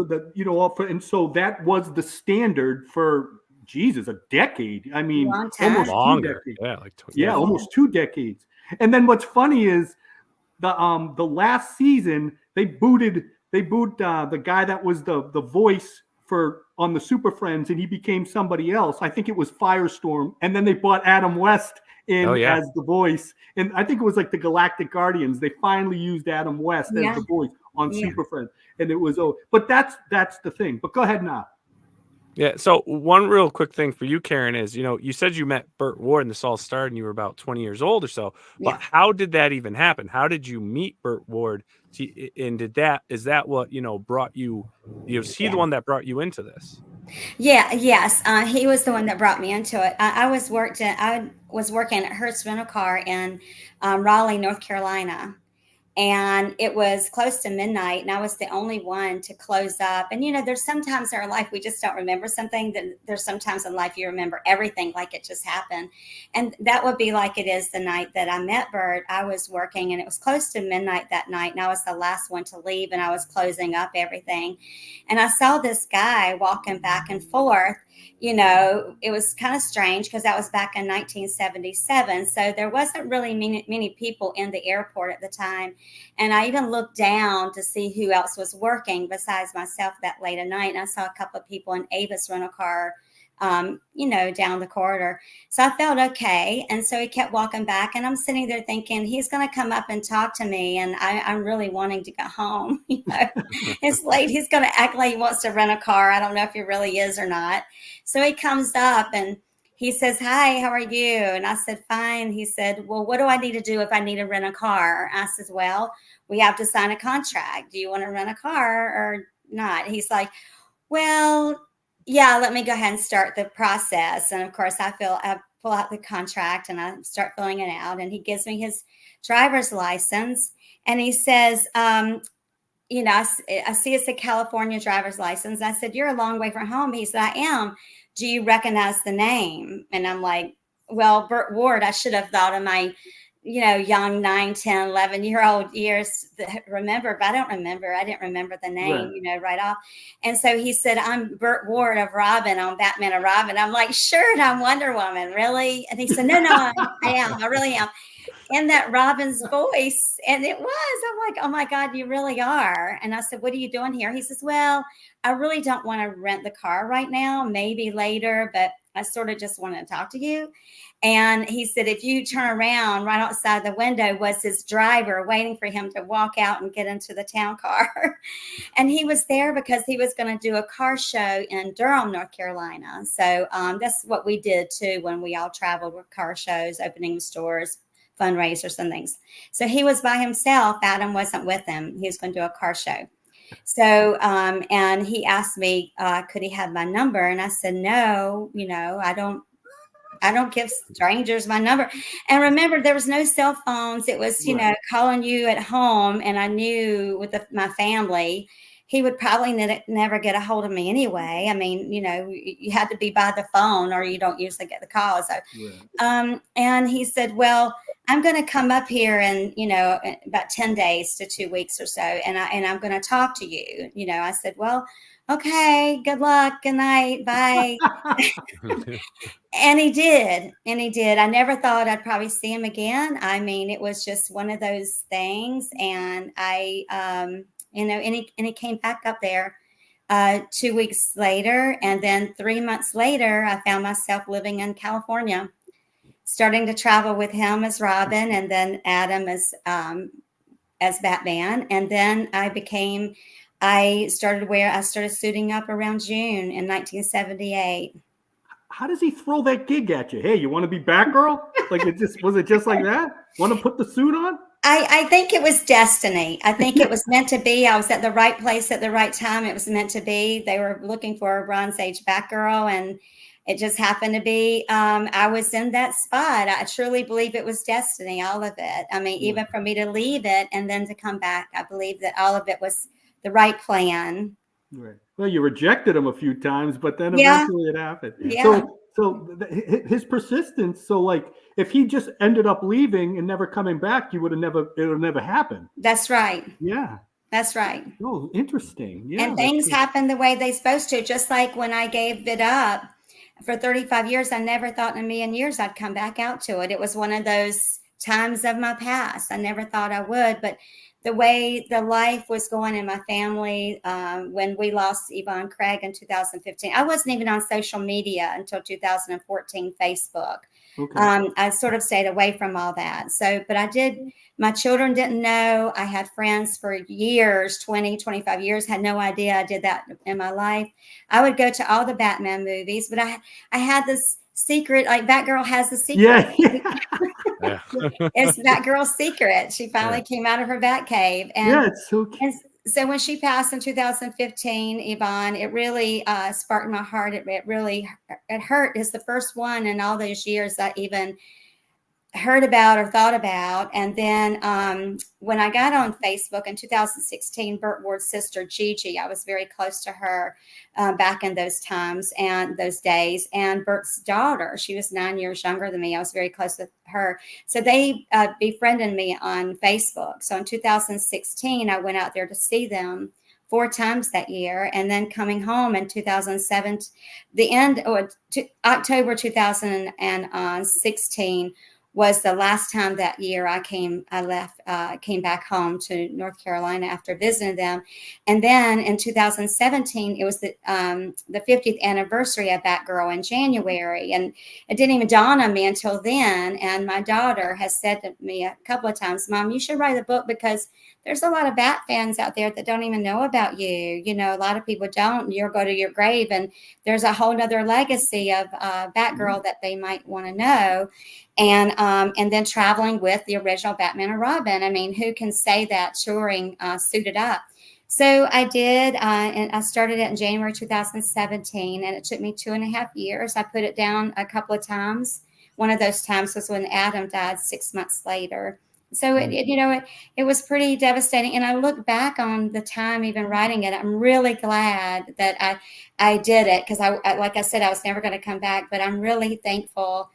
the, and so that was the standard for a decade. I mean, almost longer. 2 decades. Yeah, like almost 2 decades. And then what's funny is the last season they boot the guy that was the voice on the Super Friends, and he became somebody else. I think it was Firestorm, and then they brought Adam West in as the voice, and I think it was like the Galactic Guardians. They finally used Adam West as the voice on Super Friends, and it was but that's the thing. But go ahead now. Yeah. So one real quick thing for you, Karen, is you said you met Burt Ward and this all started and you were about 20 years old or so. But how did that even happen? How did you meet Burt Ward? And is that what brought you? Is he the one that brought you into this? Yeah. Yes. He was the one that brought me into it. I was working at Heiress Rental Car in Raleigh, North Carolina. And it was close to midnight, and I was the only one to close up. And, there's sometimes in our life we just don't remember something. There's sometimes in life you remember everything like it just happened. And that would be like it is the night that I met Burt. I was working, and it was close to midnight that night, and I was the last one to leave, and I was closing up everything. And I saw this guy walking back and forth. It was kind of strange because that was back in 1977. So there wasn't really many people in the airport at the time. And I even looked down to see who else was working besides myself that late at night. And I saw a couple of people in Avis Rental Car, down the corridor. So I felt okay. And so he kept walking back, and I'm sitting there thinking he's going to come up and talk to me. And I'm really wanting to go home. It's late. He's going to act like he wants to rent a car. I don't know if he really is or not. So he comes up and he says, "Hi, how are you?" And I said, "Fine." He said, "Well, what do I need to do if I need to rent a car?" I said, "Well, we have to sign a contract. Do you want to rent a car or not?" He's like, "Well, yeah, let me go ahead and start the process." And of course, I pull out the contract and I start filling it out. And he gives me his driver's license. And he says, I see it's a California driver's license. I said, "You're a long way from home." He said, "I am. Do you recognize the name?" And I'm like, "Well, Burt Ward, I should have thought of my, young 9, 10, 11-year-old years remember, but I don't remember. I didn't remember the name, right off." And so he said, "I'm Burt Ward of Robin on Batman and Robin." I'm like, "Sure, and I'm Wonder Woman, really?" And he said, No, I am. I really am. In that Robin's voice. And it was. I'm like, "Oh my God, you really are." And I said, "What are you doing here?" He says, "Well, I really don't want to rent the car right now, maybe later, but I sort of just wanted to talk to you." And he said, "If you turn around, right outside the window was his driver waiting for him to walk out and get into the town car." And he was there because he was going to do a car show in Durham, North Carolina. So that's what we did too when we all traveled with car shows, opening stores, fundraisers and things. So he was by himself. Adam wasn't with him. He was going to do a car show. So, and he asked me, could he have my number? And I said, "No, I don't give strangers my number." And remember, there was no cell phones. It was, calling you at home. And I knew with my family, he would probably never get a hold of me anyway. I mean, you had to be by the phone or you don't usually get the calls. So, and he said, "Well, I'm going to come up here in, about 10 days to 2 weeks or so. And I'm going to talk to you." I said, "Well, okay, good luck. Good night. Bye." And he did. I never thought I'd probably see him again. I mean, it was just one of those things. And I and he came back up there 2 weeks later. And then 3 months later, I found myself living in California, starting to travel with him as Robin, and then Adam as Batman. And then I started suiting up around June in 1978. How does he throw that gig at you? Hey, you want to be Batgirl? Like, was it just like that? Want to put the suit on? I think it was destiny. I think it was meant to be. I was at the right place at the right time. It was meant to be. They were looking for a Bronze Age Batgirl, and it just happened to be. I was in that spot. I truly believe it was destiny, all of it. I mean, even for me to leave it and then to come back, I believe that all of it was the right plan. Right. Well, you rejected him a few times, but then eventually it happened. Yeah. So his persistence. So, like, if he just ended up leaving and never coming back, it would have never happened. That's right. Yeah. That's right. Oh, interesting. Yeah. And things happen the way they're supposed to. Just like when I gave it up for 35 years, I never thought in a million years I'd come back out to it. It was one of those times of my past. I never thought I would, but the way the life was going in my family, when we lost Yvonne Craig in 2015, I wasn't even on social media until 2014, Facebook. Okay. I sort of stayed away from all that. So, but my children didn't know. I had friends for years, 20, 25 years, had no idea I did that in my life. I would go to all the Batman movies, but I had this secret, like Batgirl has a secret. Yeah. It's Batgirl's secret. She finally came out of her Batcave. And, it's so cute. And so when she passed in 2015, Yvonne, it really sparked my heart. It really hurt. It's the first one in all those years that even heard about or thought about. And then when I got on Facebook in 2016, Burt Ward's sister Gigi, I was very close to her back in those times and those days. And Burt's daughter, she was 9 years younger than me. I was very close with her. So they befriended me on Facebook. So in 2016, I went out there to see them 4 times that year. And then coming home in 2007, October 2016, was the last time that year I came back home to North Carolina after visiting them. And then in 2017, it was the 50th anniversary of Batgirl in January. And it didn't even dawn on me until then. And my daughter has said to me a couple of times, Mom, you should write a book, because there's a lot of Bat fans out there that don't even know about you. You know, a lot of people don't. You'll go to your grave and there's a whole nother legacy of Batgirl that they might want to know. And then traveling with the original Batman and Robin. I mean, who can say that touring suited up? So I did, and I started it in January 2017, and it took me 2.5 years. I put it down a couple of times. One of those times was when Adam died 6 months later. So it was pretty devastating. And I look back on the time even writing it. I'm really glad that I did it, because I like I said, I was never going to come back. But I'm really thankful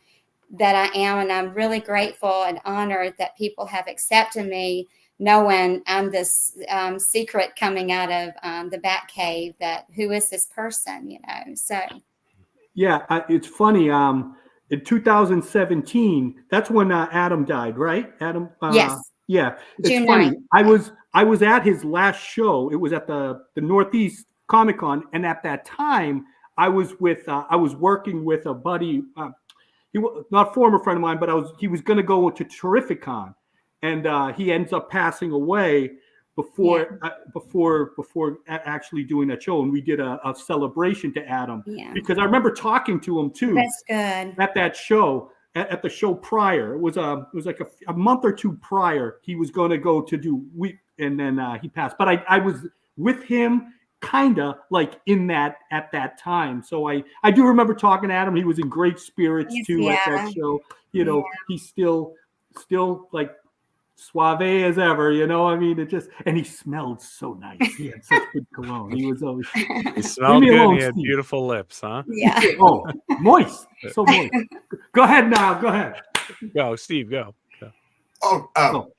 that I am, and I'm really grateful and honored that people have accepted me, knowing I'm this secret coming out of the Batcave. That who is this person? You know. So yeah, it's funny. In 2017, that's when Adam died, right? Adam. Yes. Yeah. It's June funny. 9th. I was at his last show. It was at the Northeast Comic Con, and at that time, I was working with a buddy. He was not a former friend of mine, but he was going to go to Terrificon, and he ends up passing away before actually doing that show. And we did a celebration to Adam, because I remember talking to him too. That's good. At that show, at the show prior, it was like a month or two prior. He was going to go to do and then he passed. But I was with him, kind of like at that time. So I do remember talking to Adam. He was in great spirits too at that show. You know, he's still like suave as ever, you know. I mean, and he smelled so nice. He had such good cologne. He was always he smelled good. He had beautiful lips, huh? Yeah. Oh, moist. So moist. Go ahead now. Go ahead. Go, Steve, go.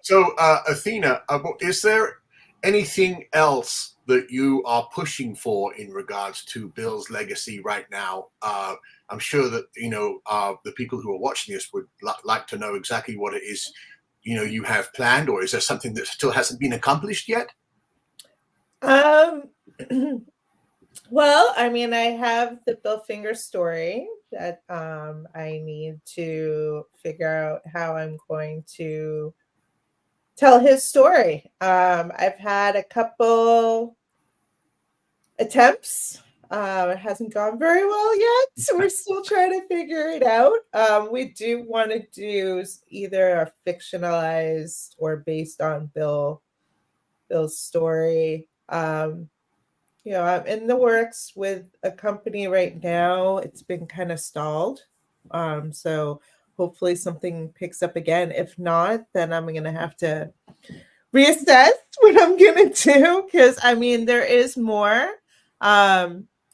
So Athena, is there anything else that you are pushing for in regards to Bill's legacy right now? I'm sure that the people who are watching this would like to know exactly what it is you have planned, or is there something that still hasn't been accomplished yet? Um, well, I mean, I have the Bill Finger story that I need to figure out how I'm going to tell his story. I've had a couple attempts. It hasn't gone very well yet, so we're still trying to figure it out. We do want to do either a fictionalized or based on Bill's story. I'm in the works with a company right now. It's been kind of stalled. So hopefully something picks up again. If not, then I'm going to have to reassess what I'm going to do. Because, I mean, there is more.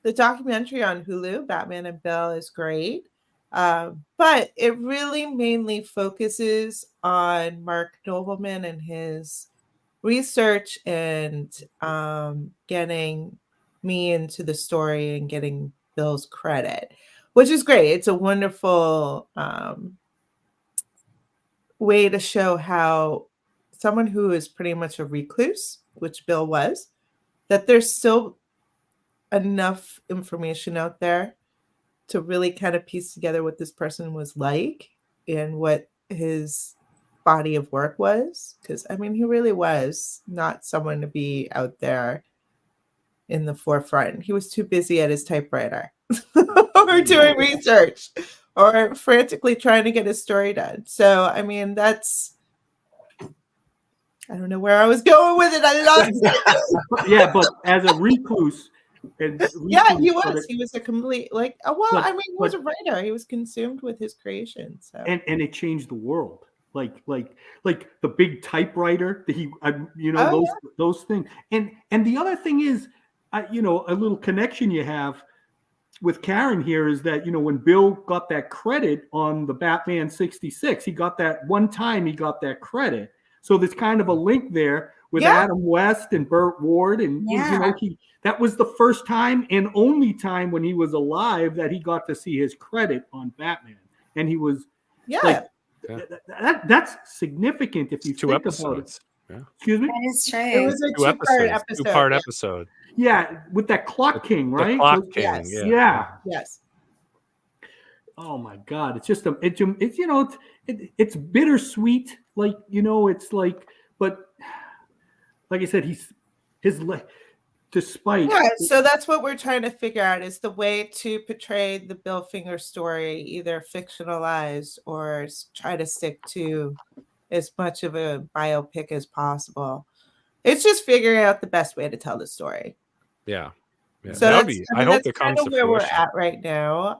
The documentary on Hulu, Batman and Bill, is great. But it really mainly focuses on Mark Nobleman and his research and getting me into the story and getting Bill's credit, which is great. It's a wonderful way to show how someone who is pretty much a recluse, which Bill was, that there's still enough information out there to really kind of piece together what this person was like and what his body of work was. Because, I mean, he really was not someone to be out there in the forefront. He was too busy at his typewriter or doing research or frantically trying to get his story done. So, I mean, I don't know where I was going with it. I lost it. Yeah, but as a recluse, yeah, he was. He was a complete he was a writer. He was consumed with his creation. So and it changed the world. Like the big typewriter that those things. And the other thing is, a little connection you have with Karen here is that when Bill got that credit on the Batman66, he got that one time he got that credit. So there's kind of a link there with Adam West and Burt Ward, and that was the first time and only time when he was alive that he got to see his credit on Batman, and he was that's significant if you two think episodes. About it. Yeah. Excuse me. That is true. It was a two-part episode. Two-part episode. Yeah, with that Clock King, right? The Clock King. Yes. Yeah. Yes. Oh my God! It's just it's bittersweet. It's like, but like I said, despite. Yeah, so that's what we're trying to figure out is the way to portray the Bill Finger story, either fictionalized or try to stick to as much of a biopic as possible. It's just figuring out the best way to tell the story. Yeah. So I hope it comes to where fruition. we're at right now.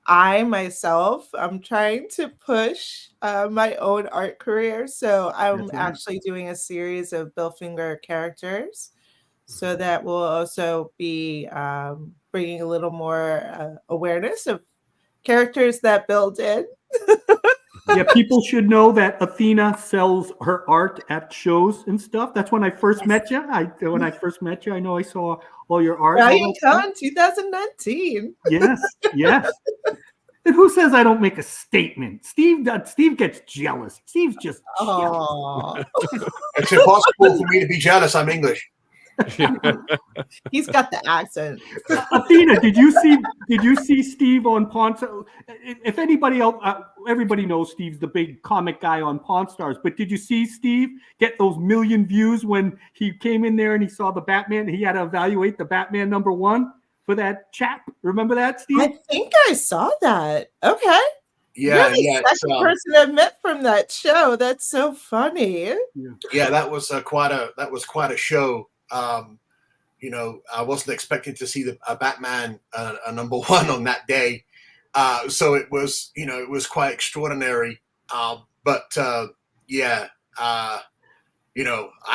I myself, I'm trying to push my own art career. So I'm actually doing a series of Bill Finger characters. So that will also be bringing a little more awareness of characters that Bill did. Yeah, people should know that Athena sells her art at shows and stuff. That's when I first met you. When I first met you, I know I saw all your art. Brilliant Con 2019. Yes. And who says I don't make a statement? Steve gets jealous. Steve's just jealous. It's impossible for me to be jealous. I'm English. He's got the accent. Athena, did you see Steve on Pawn Stars? If anybody else, everybody knows Steve's the big comic guy on Pawn Stars. But did you see Steve get those million views when he came in there and he saw the Batman? He had to evaluate the Batman #1 for that chap. Remember that, Steve? I think I saw that. Okay. Yeah, You're the second person I've met from that show. That's so funny. Yeah, that was quite a show. I wasn't expecting to see a Batman #1 on that day, so it was quite extraordinary. But I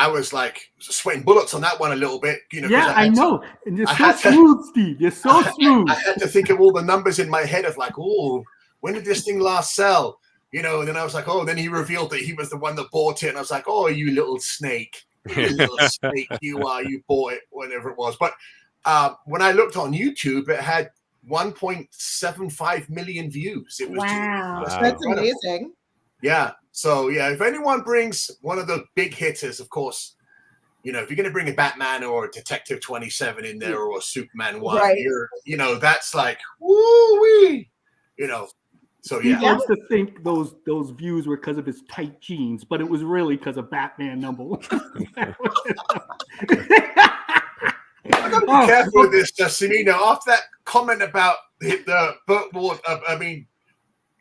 was like sweating bullets on that one a little bit. I know. And you're so smooth, Steve. You're so smooth. I had to think of all the numbers in my head of like, oh, when did this thing last sell? And then I was like, oh, then he revealed that he was the one that bought it, and I was like, oh, you little snake. You little snake, you bought it, whatever it was. But when I looked on YouTube, it had 1.75 million views. It was that's amazing. Yeah. So if anyone brings one of the big hitters, of course, you know, if you're going to bring a Batman or a Detective 27 in there or a Superman 1, Right. you know, that's like, woo-wee, you know. So He yeah. likes to think those views were because of his tight jeans, but it was really because of Batman #1. I gotta be careful with this, Justin. You know, after that comment about the Burt Ward, I mean,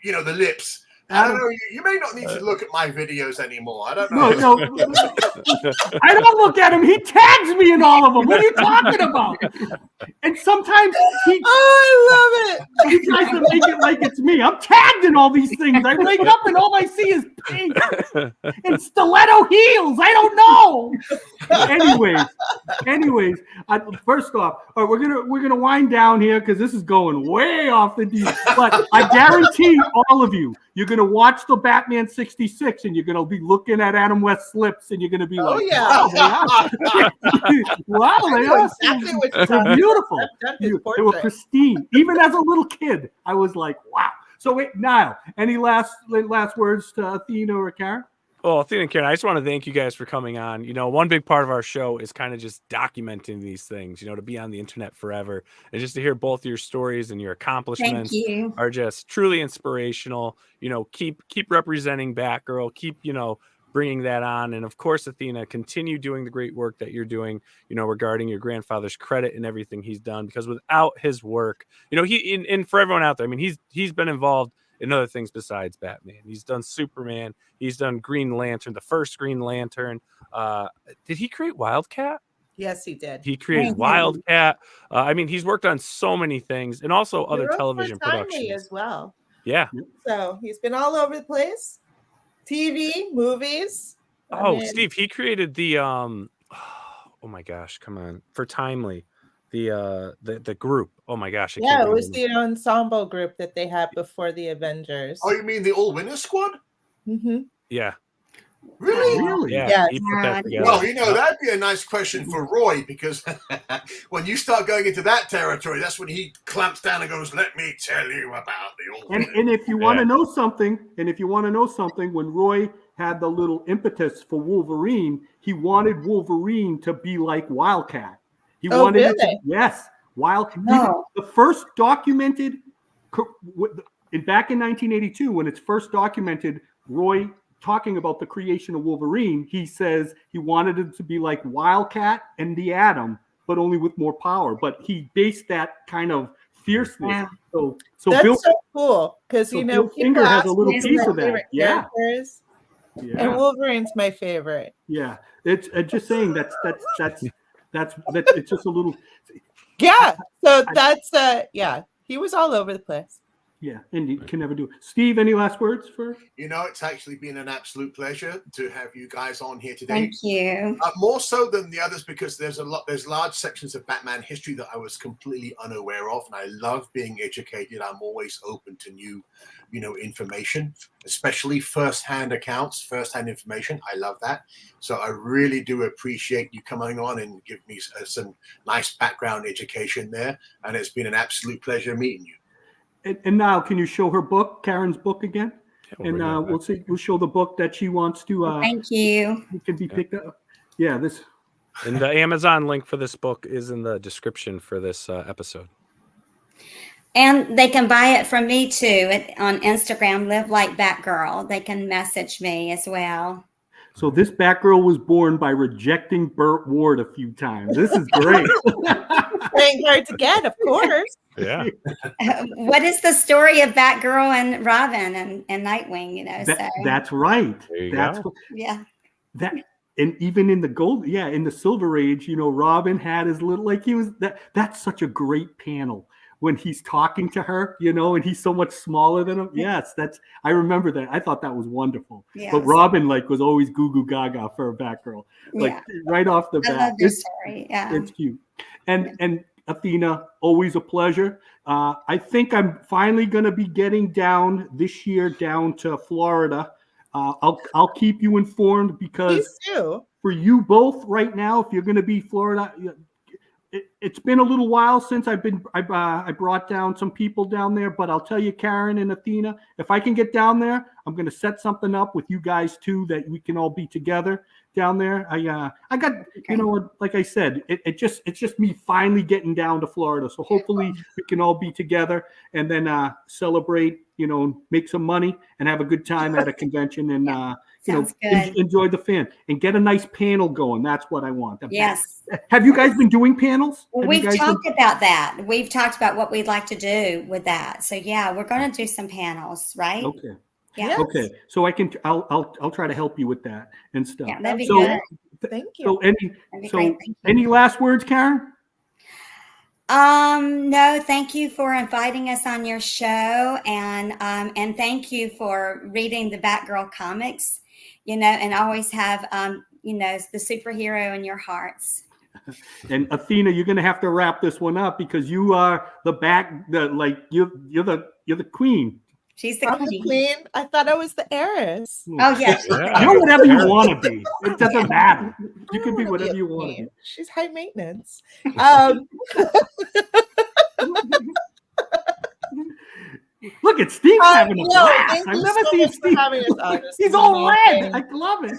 you know, the lips. I don't know. You may not need to look at my videos anymore. I don't know. No, I don't look at him. He tags me in all of them. What are you talking about? And sometimes I love it. he tries to make it like it's me. I'm tagged in all these things. I wake up and all I see is pink and stiletto heels. I don't know. Anyways, first off, all right, we're gonna wind down here because this is going way off the deep. But I guarantee all of you, you're gonna watch the Batman66 and you're gonna be looking at Adam West's lips and you're gonna be like, wow, they are Exactly what they're beautiful. I've done his They were portrait. pristine. Even as a little kid, I was like, wow. So wait, Niall, any last words to Athena or Karen? Well, Athena and Karen, I just want to thank you guys for coming on. You know, one big part of our show is kind of just documenting these things, you know, to be on the internet forever. And just to hear both your stories and your accomplishments are just truly inspirational. You know, keep representing Batgirl, keep, you know, bringing that on. And of course, Athena, continue doing the great work that you're doing, you know, regarding your grandfather's credit and everything he's done, because without his work, you know, and for everyone out there, I mean, he's been involved in other things besides Batman. He's done Superman. He's done Green Lantern, the first Green Lantern. Did he create Wildcat? Yes, he did. He created Wildcat. I mean, he's worked on so many things, and also He other wrote for television Timely productions as well. Yeah. So he's been all over the place. TV, movies. Oh, Steve, he created the oh my gosh, come on, for Timely, the group. Oh my gosh, I Yeah, can't it think was of the ensemble group that they had before the Avengers. Oh, you mean the All Winners Squad? Mm-hmm. Yeah. Really? Yeah. Yes. He put that together. Well, you know, that'd be a nice question for Roy, because when you start going into that territory, that's when he clamps down and goes, "Let me tell you about the All Winners." And if you want to know something, when Roy had the little impetus for Wolverine, he wanted Wolverine to be like Wildcat. He wanted it to, yes, No. the first documented back in 1982 when it's first documented, Roy talking about the creation of Wolverine, he says he wanted it to be like Wildcat and the Atom, but only with more power. But he based that kind of fierceness. Yeah. So That's Bill, so cool because so you know Bill Finger has a little me piece my of that. favorite Yeah. characters, Yeah. and Wolverine's my favorite. Yeah. It's just saying that's it's just a little. Yeah. So that's yeah. He was all over the place. Yeah, and you can never do it. Steve, any last words for? You know, it's actually been an absolute pleasure to have you guys on here today. Thank you. More so than the others, because there's large sections of Batman history that I was completely unaware of, and I love being educated. I'm always open to new, you know, information, especially first-hand accounts, first-hand information. I love that. So I really do appreciate you coming on and give me some nice background education there, and it's been an absolute pleasure meeting you. And now, can you show her book, Karen's book again? Yeah, And we'll show the book that she wants to. Thank you. It can be picked up. Yeah, this. And the Amazon link for this book is in the description for this episode. And they can buy it from me too on Instagram, Live Like Batgirl. They can message me as well. So this Batgirl was born by rejecting Burt Ward a few times. This is great. Ain't hard to get, of course. Yeah. What is the story of Batgirl and Robin and Nightwing? You know, That's right. There you That's go. yeah. that. And even in the in the Silver Age, you know, Robin had his little, like he was that's such a great panel when he's talking to her, you know, and he's so much smaller than him. Yes, I remember that. I thought that was wonderful. Yes. But Robin was always goo goo gaga for a Batgirl, right off the I bat. love this story. Yeah. It's cute. And Athena, always a pleasure. I think I'm finally going to be getting down this year down to Florida. I'll keep you informed, because for you both right now, if you're going to be Florida, it's been a little while since I brought down some people down there, but I'll tell you, Karen and Athena, if I can get down there, I'm going to set something up with you guys too, that we can all be together down there. I got, you know, like I said, it's just me finally getting down to Florida. So hopefully we can all be together and then celebrate, you know, make some money and have a good time at a convention and you know, enjoy the fan and get a nice panel going. That's what I want. Yes. Have you guys been doing panels? We've talked about that. We've talked about what we'd like to do with that. So yeah, we're going to do some panels, right? Okay. Yeah. Okay. So I'll try to help you with that and stuff. Yeah, that'd be good. Thank you. So any last words, Karen? No, thank you for inviting us on your show, and thank you for reading the Batgirl comics, you know, and always have you know, the superhero in your hearts. And Athena, you're gonna have to wrap this one up because you are you're the queen. She's the I'm the queen. I thought I was the heiress. Oh yes. You're whatever you want to be. It doesn't matter. You can be whatever you want to be. She's high maintenance. Look at Steve having a blast. I've never seen Steve. He's all red. I love it.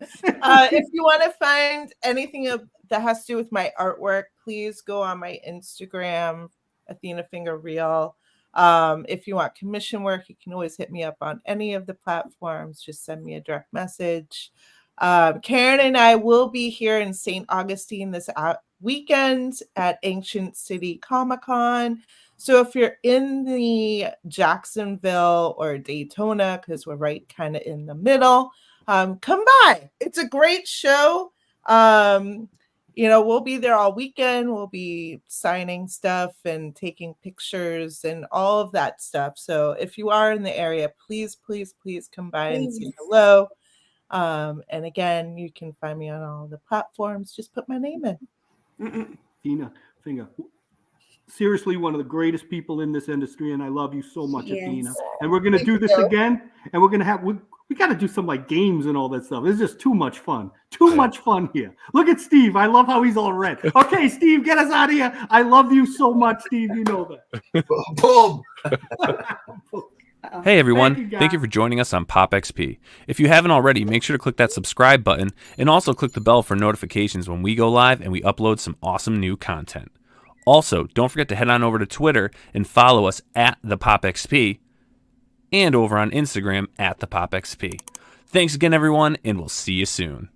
If you want to find anything that has to do with my artwork, please go on my Instagram, Athena Finger Reel. If you want commission work, you can always hit me up on any of the platforms. Just send me a direct message. Karen and I will be here in St. Augustine this weekend at Ancient City Comic-Con. So if you're in the Jacksonville or Daytona, because we're right kind of in the middle, come by. It's a great show. You know, we'll be there all weekend. We'll be signing stuff and taking pictures and all of that stuff. So if you are in the area, please, please, please come by and say hello. And again, you can find me on all the platforms. Just put my name in. Athena Finger. Seriously, one of the greatest people in this industry, and I love you so much, Athena. And we're gonna do this again, and we're gonna have we got to do some like games and all that stuff. It's just too much fun. Too much fun here. Look at Steve. I love how he's all red. Okay, Steve, get us out of here. I love you so much, Steve. You know that. Boom. Hey everyone, thank you for joining us on Pop XP. If you haven't already, make sure to click that subscribe button and also click the bell for notifications when we go live and we upload some awesome new content. Also, don't forget to head on over to Twitter and follow us at the Pop XP and over on Instagram at the Pop XP. Thanks again everyone, and we'll see you soon.